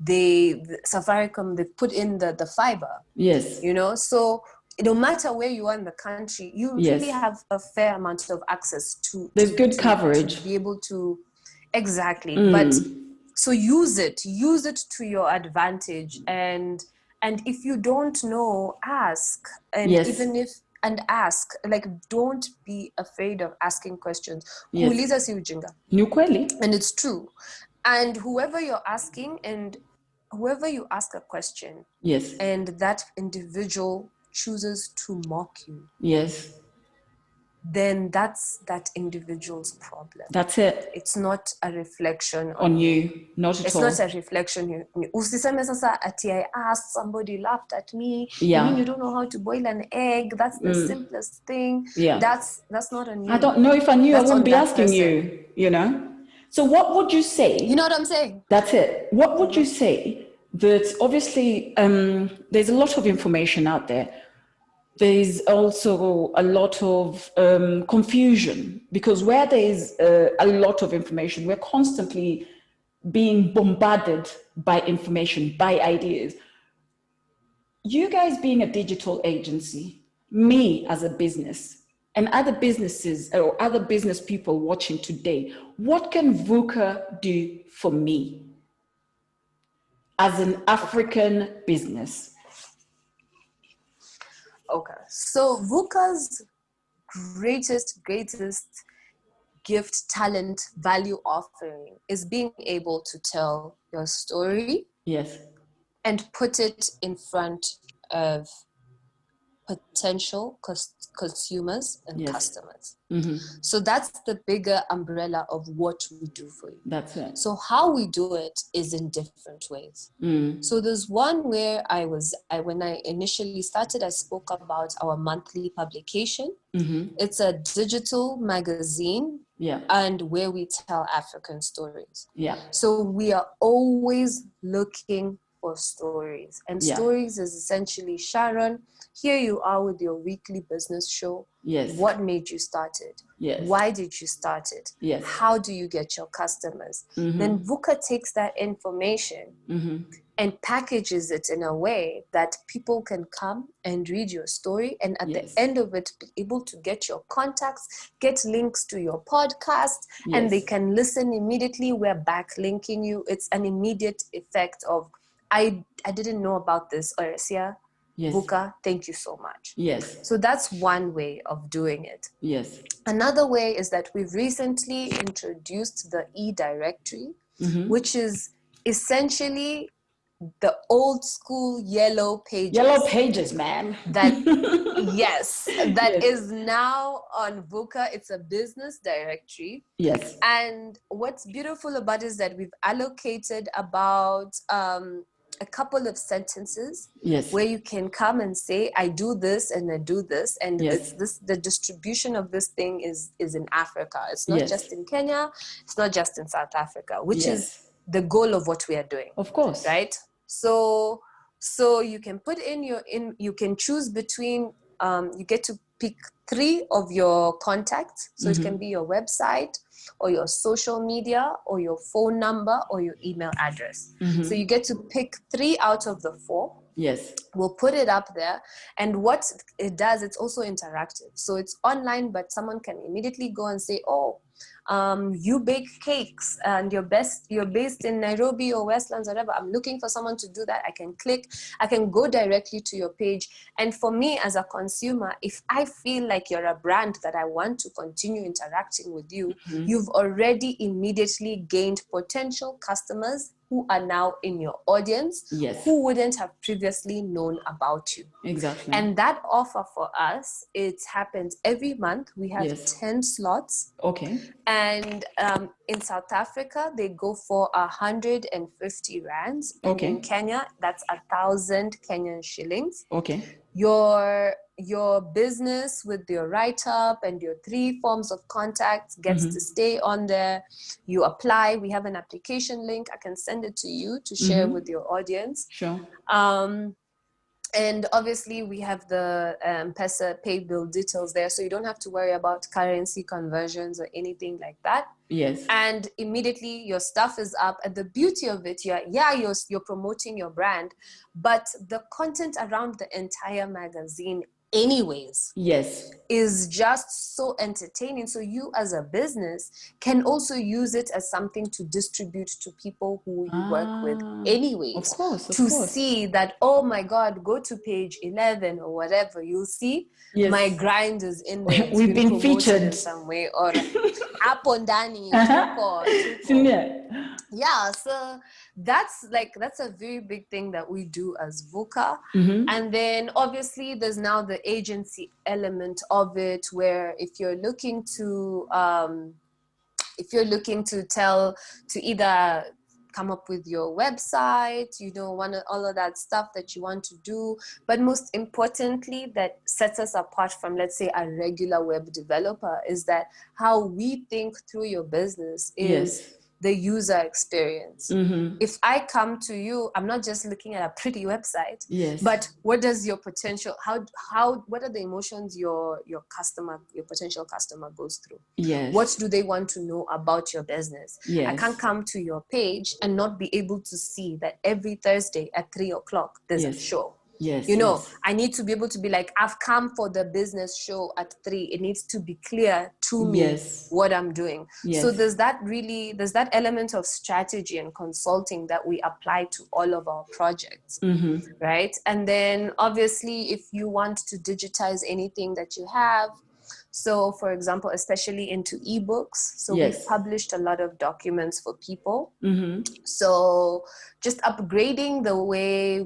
Safaricom, they put in the fiber. You know, so no matter where you are in the country, you really have a fair amount of access to. There's good coverage. To be able to, Exactly. But so use it to your advantage. And if you don't know, ask. And Yes. ask, like, don't be afraid of asking questions. Yes. Kuuliza si ujinga. Ni ukweli. And it's true. And whoever you ask a question, Yes. and that individual chooses to mock you, Yes. then that's that individual's problem. That's it. It's not a reflection On you. Not at it's all. not a reflection. Usiseme sasa ati I asked, somebody laughed at me. Yeah. You mean you don't know how to boil an egg? That's the simplest thing. Yeah. That's not on you. I don't know if I knew That's I wouldn't on be that asking person. you know? So what would you say? You know what I'm saying? That's it. What would you say that obviously there's a lot of information out there. There's also a lot of confusion, because where there's a lot of information, we're constantly being bombarded by information, by ideas. You guys being a digital agency, me as a business, and other businesses or other business people watching today, what can Vuuqa do for me as an African business? Okay. So Vuuqa's greatest gift, talent, value offering is being able to tell your story. Yes. And put it in front of potential consumers and customers. So that's the bigger umbrella of what we do for you. That's it. So how we do it is in different ways. So there's one where when I initially started, I spoke about our monthly publication. It's a digital magazine, and where we tell African stories. So we are always looking for stories, and stories is essentially, Sharon, here you are with your weekly business show. What made you start it? Why did you start it? How do you get your customers? Then Vuuqa takes that information and packages it in a way that people can come and read your story, and at the end of it be able to get your contacts, get links to your podcast, and they can listen immediately. We're backlinking you. It's an immediate effect of, I didn't know about this, Horesia. Vuuqa, thank you so much. So that's one way of doing it. Another way is that we've recently introduced the e-directory, which is essentially the old school yellow pages. Yellow pages, man. That is now on Vuuqa. It's a business directory. And what's beautiful about it is that we've allocated about a couple of sentences where you can come and say, I do this and I do this, and it's this, the distribution of this thing is in Africa. It's not just in Kenya, it's not just in South Africa, which is the goal of what we are doing. Of course. Right? So you can put you can choose between, you get to pick 3 of your contacts. So it can be your website, or your social media, or your phone number, or your email address. So you get to pick 3 out of the 4. We'll put it up there. And what it does, it's also interactive. So it's online, but someone can immediately go and say, oh, you bake cakes and you're based in Nairobi or Westlands, whatever. I'm looking for someone to do that. I can click, I can go directly to your page. And for me as a consumer, if I feel like you're a brand that I want to continue interacting with you, you've already immediately gained potential customers who are now in your audience, who wouldn't have previously known about you. Exactly. And that offer for us, it happens every month. We have 10 slots. And in South Africa, they go for 150 rands. And in Kenya, that's 1,000 Kenyan shillings. Your business with your write-up and your 3 forms of contacts gets to stay on there. You apply. We have an application link. I can send it to you to share with your audience. And obviously, we have the M-Pesa pay bill details there, so you don't have to worry about currency conversions or anything like that. And immediately your stuff is up. And the beauty of it, you're promoting your brand, but the content around the entire magazine anyways. Yes. Is just so entertaining. So you as a business can also use it as something to distribute to people who you work with anyways. Of course. To see that, oh my God, go to page 11 or whatever, you'll see my grind is in there. It's We've been promoted featured in some way or up on Danny. Yeah, so that's a very big thing that we do as Vuuqa. And then obviously there's now the agency element of it, where if you're looking to either come up with your website, all of that stuff that you want to do, but most importantly that sets us apart from, let's say, a regular web developer, is that how we think through your business is the user experience. If I come to you, I'm not just looking at a pretty website, but what does your potential, what are the emotions your potential customer goes through? What do they want to know about your business? I can't come to your page and not be able to see that every Thursday at 3:00 there's a show. I need to be able to be like, I've come for the business show at 3. It needs to be clear to me what I'm doing. So there's that element of strategy and consulting that we apply to all of our projects, right? And then obviously, if you want to digitize anything that you have, so for example, especially into ebooks, so we've published a lot of documents for people. So just upgrading the way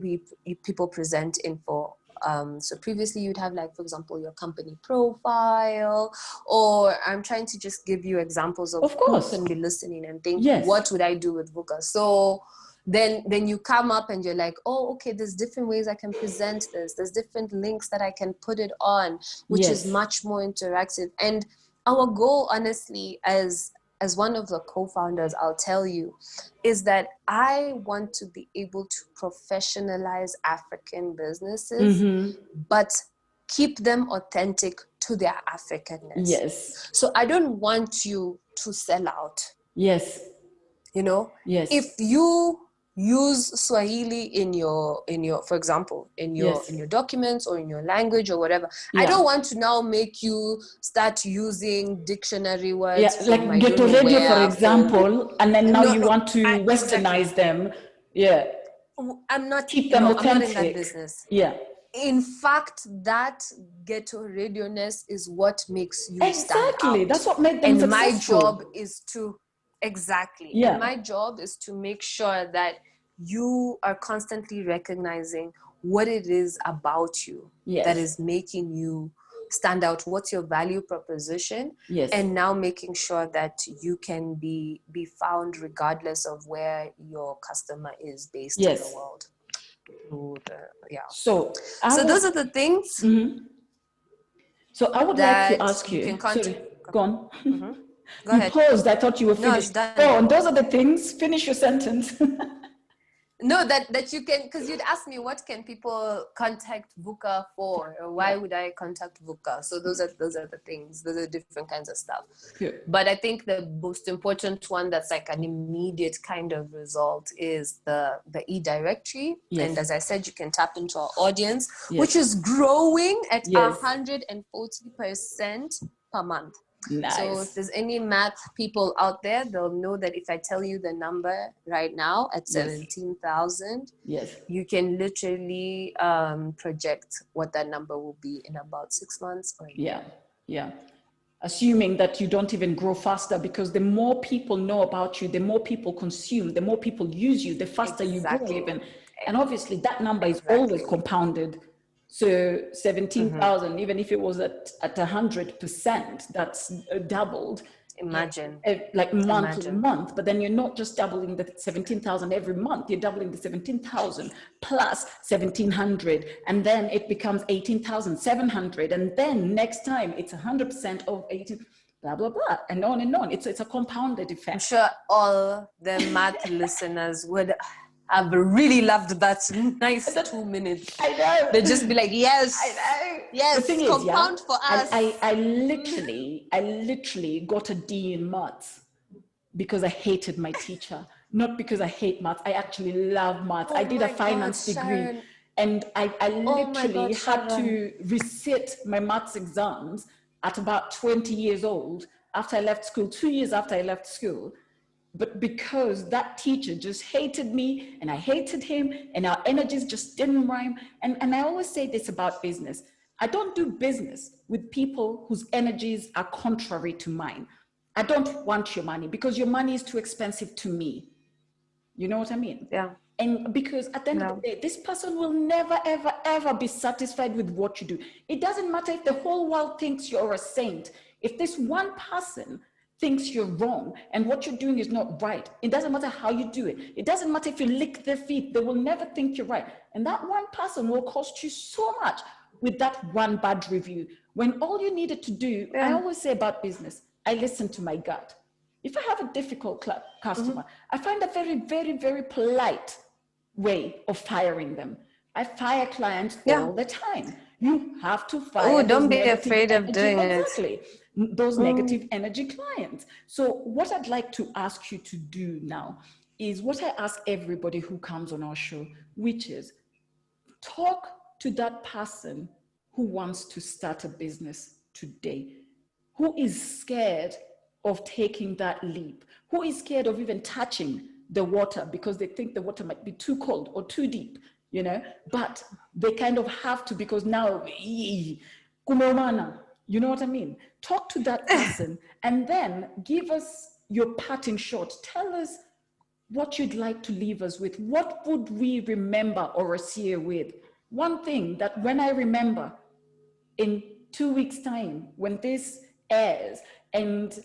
people present info. So previously you'd have, like, for example, your company profile, or I'm trying to just give you examples of who can be listening and think, what would I do with Vuuqa? So then you come up and you're like, oh, okay, there's different ways I can present this. There's different links that I can put it on, which is much more interactive. And our goal, honestly, as one of the co-founders, I'll tell you, is that I want to be able to professionalize African businesses, but keep them authentic to their Africanness. So I don't want you to sell out. If you use Swahili in your for example, in your documents or in your language or whatever, I don't want to now make you start using dictionary words like Ghetto Radio, for example, and then now you want to westernize them. I'm not keep them authentic. I'm not in that business. In fact, that ghetto radio-ness is what makes you stand out. That's what made them successful. My job is to and my job is to make sure that you are constantly recognizing what it is about you that is making you stand out. What's your value proposition? And now making sure that you can be found regardless of where your customer is based in the world. So those are the things. So I would like to ask you. Sorry, go on. Go ahead. Paused. I thought you were finished. Go on. Those are the things. Finish your sentence. No, that you can, because you'd ask me, what can people contact Vuuqa for, or why would I contact Vuuqa? So those are the things. Those are different kinds of stuff. But I think the most important one that's like an immediate kind of result is the e-directory. And as I said, you can tap into our audience, which is growing at 140% per month. So if there's any math people out there, they'll know that if I tell you the number right now at 17,000, you can literally project what that number will be in about 6 months or a year. Assuming that you don't even grow faster, because the more people know about you, the more people consume, the more people use you, the faster you grow even. And obviously that number is always compounded. So 17,000, even if it was at 100%, that's doubled. Imagine. Like month to month, but then you're not just doubling the 17,000 every month, you're doubling the 17,000 plus 1,700, and then it becomes 18,700, and then next time it's 100% of 18, blah, blah, blah, and on and on. It's a compounded effect. I'm sure all the math listeners would have really loved that nice 2 minutes. I know. They'd just be like, yes, I know. Yes, the thing compound is, for us. I literally got a D in maths because I hated my teacher. Not because I hate maths. I actually love maths. I did a finance degree. And I Oh my God, literally had Sharon. to resit my maths exams at about 20 years old after I left school, 2 years after I left school. But because that teacher just hated me and I hated him and our energies just didn't rhyme. And I always say this about business. I don't do business with people whose energies are contrary to mine. I don't want your money because your money is too expensive to me. You know what I mean? Yeah. And because at the end of the day, this person will never, ever, ever be satisfied with what you do. It doesn't matter if the whole world thinks you're a saint. If this one person thinks you're wrong and what you're doing is not right, it doesn't matter how you do it. It doesn't matter if you lick their feet, they will never think you're right. And that one person will cost you so much with that one bad review. When all you needed to do, I always say about business, I listen to my gut. If I have a difficult customer, I find a very, very, very polite way of firing them. I fire clients all the time. You have to Oh, fire those don't be negative afraid of energy, doing it. exactly, those negative energy clients. So what I'd like to ask you to do now is what I ask everybody who comes on our show, which is talk to that person who wants to start a business today, who is scared of taking that leap, who is scared of even touching the water because they think the water might be too cold or too deep, you know, but they kind of have to because now, kumomana, you know what I mean? Talk to that person and then give us your parting shot. Tell us what you'd like to leave us with. What would we remember Horesia with? One thing that when I remember in 2 weeks' time, when this airs, and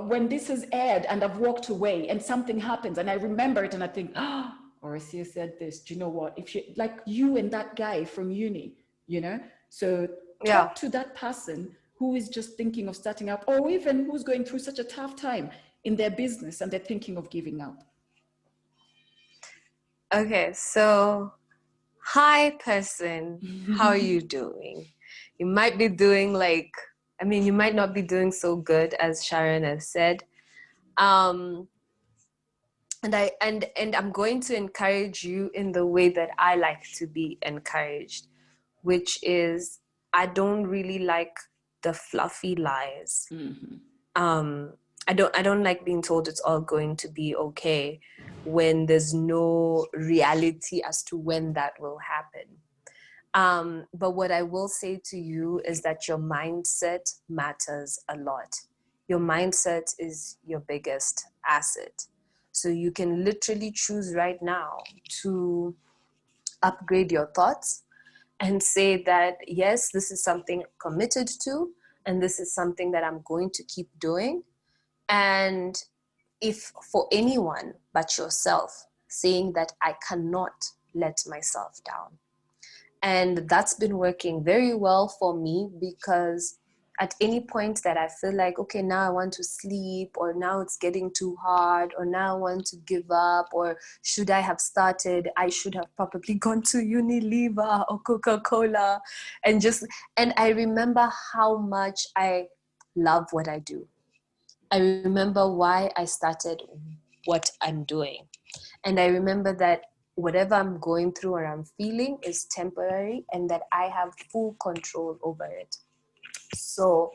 when this is aired and I've walked away and something happens and I remember it and I think, oh, Horesia said this. Do you know what? If you, like you and that guy from uni, you know? So talk to that person who is just thinking of starting up or even who's going through such a tough time in their business and they're thinking of giving up. Okay, so hi person, how are you doing? You might be doing you might not be doing so good as Sharon has said. And I'm going to encourage you in the way that I like to be encouraged, which is I don't really like the fluffy lies. I don't like being told it's all going to be okay when there's no reality as to when that will happen. But what I will say to you is that your mindset matters a lot. Your mindset is your biggest asset. So you can literally choose right now to upgrade your thoughts and say that, yes, this is something I'm committed to, and this is something that I'm going to keep doing. And if for anyone but yourself, saying that I cannot let myself down. And that's been working very well for me because at any point that I feel like, okay, now I want to sleep, or now it's getting too hard, or now I want to give up, or should I have started? I should have probably gone to Unilever or Coca-Cola. And I remember how much I love what I do. I remember why I started what I'm doing. And I remember that whatever I'm going through or I'm feeling is temporary and that I have full control over it. So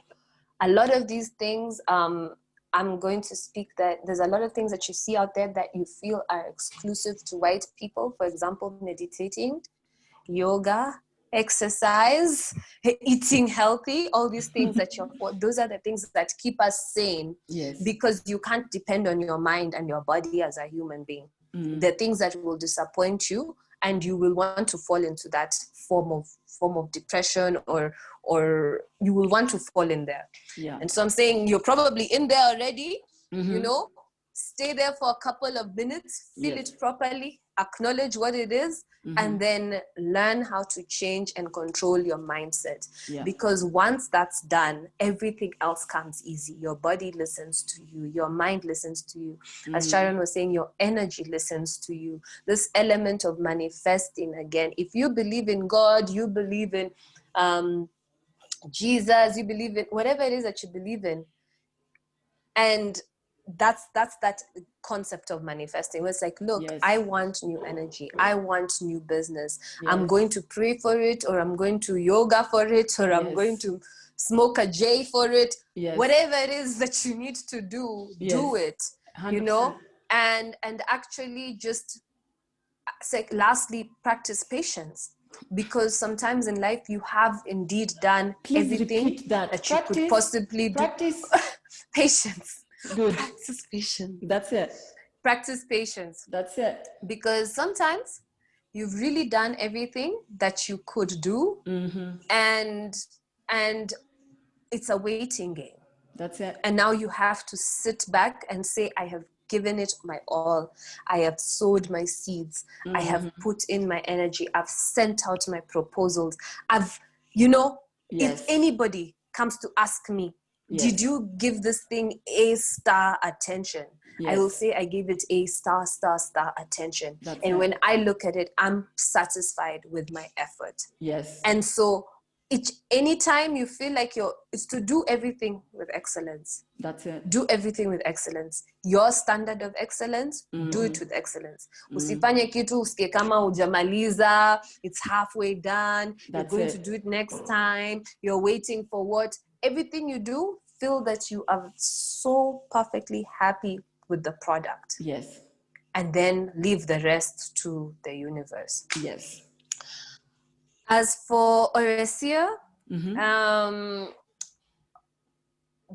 a lot of these things, I'm going to speak that there's a lot of things that you see out there that you feel are exclusive to white people. For example, meditating, yoga, exercise, eating healthy, all these things those are the things that keep us sane. Yes. Because you can't depend on your mind and your body as a human being. The things that will disappoint you, and you will want to fall into that form of depression, or you will want to fall in there. Yeah. And so I'm saying you're probably in there already, you know, stay there for a couple of minutes, feel it properly, acknowledge what it is, and then learn how to change and control your mindset. Because once that's done, everything else comes easy. Your body listens to you. Your mind listens to you. As Sharon was saying, your energy listens to you. This element of manifesting again. If you believe in God, you believe in Jesus, you believe in whatever it is that you believe in, and that's that concept of manifesting. It's like, look, Yes. I want new energy. I want new business. Yes. I'm going to pray for it, or I'm going to yoga for it, or I'm Yes. going to smoke a J for it. Yes. Whatever it is that you need to do, do it, 100%. you know, and actually just like, lastly, practice patience. Because sometimes in life you have indeed done everything that you could possibly do. Patience. Good. Practice patience. That's it. Practice patience. That's it. Because sometimes you've really done everything that you could do, and it's a waiting game. That's it. And now you have to sit back and say, I have given it my all. I have sowed my seeds. I have put in my energy. I've sent out my proposals. I've, if anybody comes to ask me, did you give this thing A star attention? I will say I gave it A star attention. And when I look at it, I'm satisfied with my effort. Yes. And so anytime you feel like it's to do everything with excellence. That's it. Do everything with excellence. Your standard of excellence, do it with excellence. Usifanye kitu usikie kama hujamaliza, it's halfway done, you're going to do it next time, you're waiting for what? Everything you do, feel that you are so perfectly happy with the product. Yes. And then leave the rest to the universe. Yes. As for Horesia,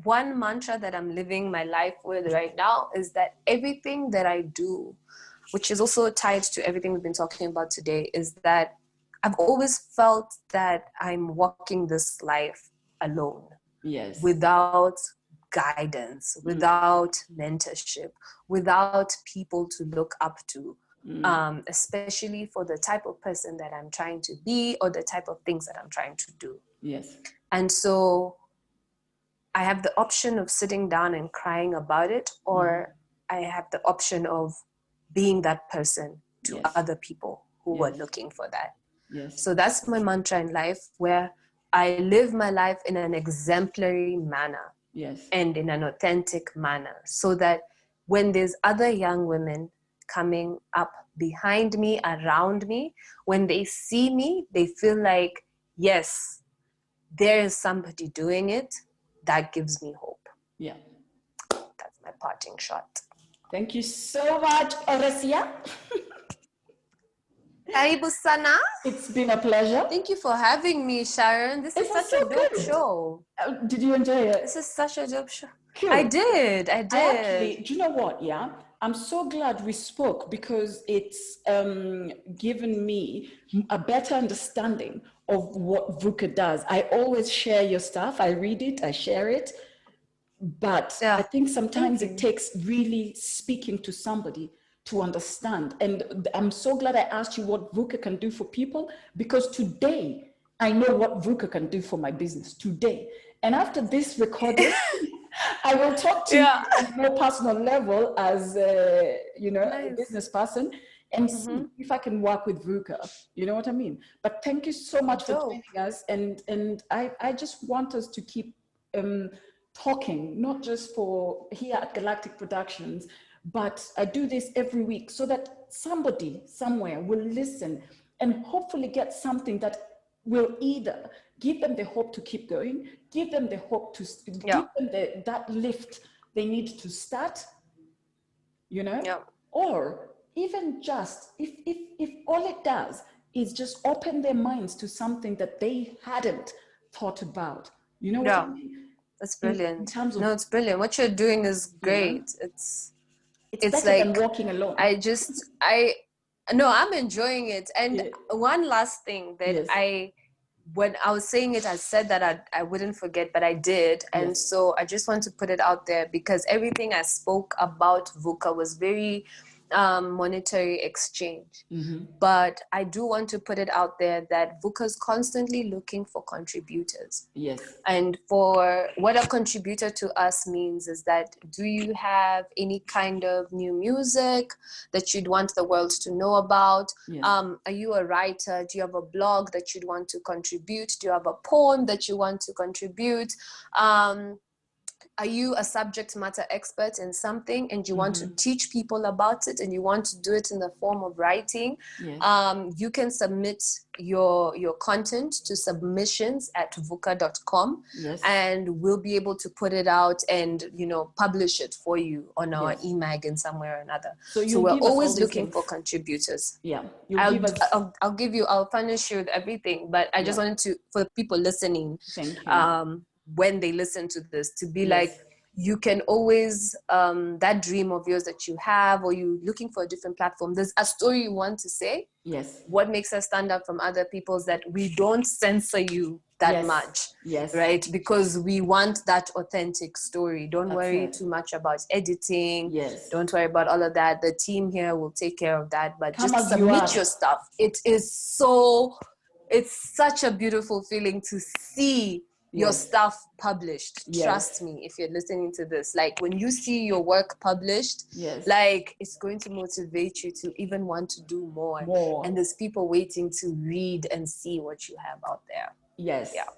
one mantra that I'm living my life with right now is that everything that I do, which is also tied to everything we've been talking about today, is that I've always felt that I'm walking this life alone. Yes. Without guidance, without mentorship, without people to look up to. Especially for the type of person that I'm trying to be, or the type of things that I'm trying to do. Yes. And so I have the option of sitting down and crying about it, or I have the option of being that person to other people who were looking for that. Yes. So that's my mantra in life, where I live my life in an exemplary manner. Yes. And in an authentic manner, so that when there's other young women coming up behind me, around me, when they see me, they feel like, yes, there is somebody doing it. That gives me hope. Yeah. That's my parting shot. Thank you so much, Horesia. Karibu sana. It's been a pleasure. Thank you for having me, Sharon. This is such a dope show. Did you enjoy it? This is such a dope show. Cool. I did. Actually, do you know what? Yeah, I'm so glad we spoke, because it's given me a better understanding of what Vuuqa does. I always share your stuff. I read it, I share it. But I think sometimes it takes really speaking to somebody to understand. And I'm so glad I asked you what Vuuqa can do for people, because today I know what Vuuqa can do for my business today. And after this recording, I will talk to you on a more personal level as, a business person, and see if I can work with Vuuqa. You know what I mean? But thank you so much for joining us. And I just want us to keep talking, not just for here at Galactic Productions, but I do this every week so that somebody somewhere will listen and hopefully get something that will either give them the hope to keep going, give them the hope to give them that lift they need to start, or even just if all it does is just open their minds to something that they hadn't thought about. You know what I mean? That's brilliant. In terms of, it's brilliant. What you're doing is great. It's better like than walking alone. I'm enjoying it. And one last thing that when I was saying it, I said that I wouldn't forget, but I did. And so I just want to put it out there, because everything I spoke about Vuuqa was very monetary exchange. But I do want to put it out there that Vuuqa is constantly looking for contributors. Yes. And for what a contributor to us means is that, do you have any kind of new music that you'd want the world to know about? Yes. Are you a writer? Do you have a blog that you'd want to contribute? Do you have a poem that you want to contribute? Are you a subject matter expert in something and you want to teach people about it and you want to do it in the form of writing? Yes. You can submit your content to submissions@vuuqa.com, Yes. and we'll be able to put it out and, you know, publish it for you on our Yes. eMag in somewhere or another. So So we're give us all always these looking links. for contributors. Yeah. I'll furnish you with everything, but I just wanted to, for the people listening, thank you. when they listen to this, to be Yes. like, you can always, that dream of yours that you have, or you looking for a different platform, there's a story you want to say. Yes. What makes us stand out from other people is that we don't censor you that much. Yes. Right? Because we want that authentic story. Don't That's worry it. too much about editing. Yes. Don't worry about all of that. The team here will take care of that. But Come just as you submit are. your stuff. It's such a beautiful feeling to see your stuff published. Yes. Trust me, if you're listening to this, like when you see your work published, Yes. like it's going to motivate you to even want to do more. And there's people waiting to read and see what you have out there. Yes. Yeah.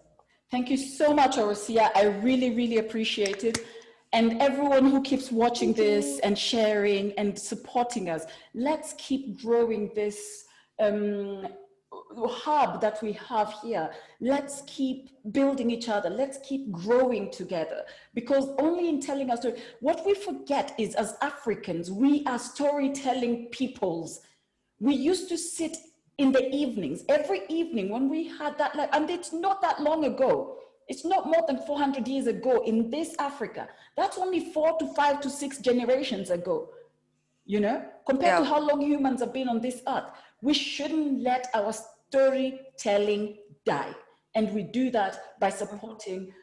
Thank you so much, Horesia. I really, really appreciate it. And everyone who keeps watching this and sharing and supporting us, let's keep growing this hub that we have here. Let's keep building each other. Let's keep growing together, because only in telling our story, what we forget is, as Africans, we are storytelling peoples. We used to sit in the evenings, every evening when we had that, and it's not that long ago. It's not more than 400 years ago in this Africa. That's only 4 to 5 to 6 generations ago, you know, compared to how long humans have been on this earth. We shouldn't let our storytelling die. And we do that by supporting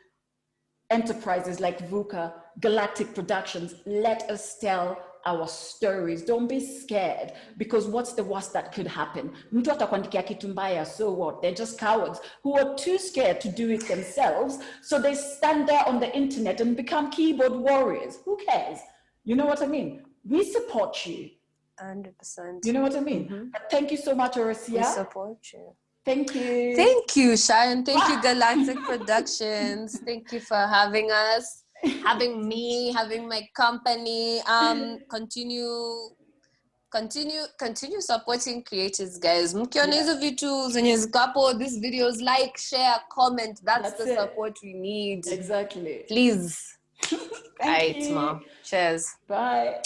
enterprises like Vuuqa, Galactic Productions. Let us tell our stories. Don't be scared, because what's the worst that could happen? Mtu atakuandikia kitu mbaya, so what? They're just cowards who are too scared to do it themselves, so they stand there on the internet and become keyboard warriors. Who cares? You know what I mean? We support you. 100%. You know what I mean? But thank you so much, Horesia. We support you. Thank you. Thank you, Sharon. Thank you, Galactic Productions. Thank you for having us, having me, having my company. Continue supporting creators, guys. Mkiona hizo vitu zenye zikapo, these videos, like, share, comment. That's the support we need. Exactly. Please. Thank you. Mom. Cheers. Bye.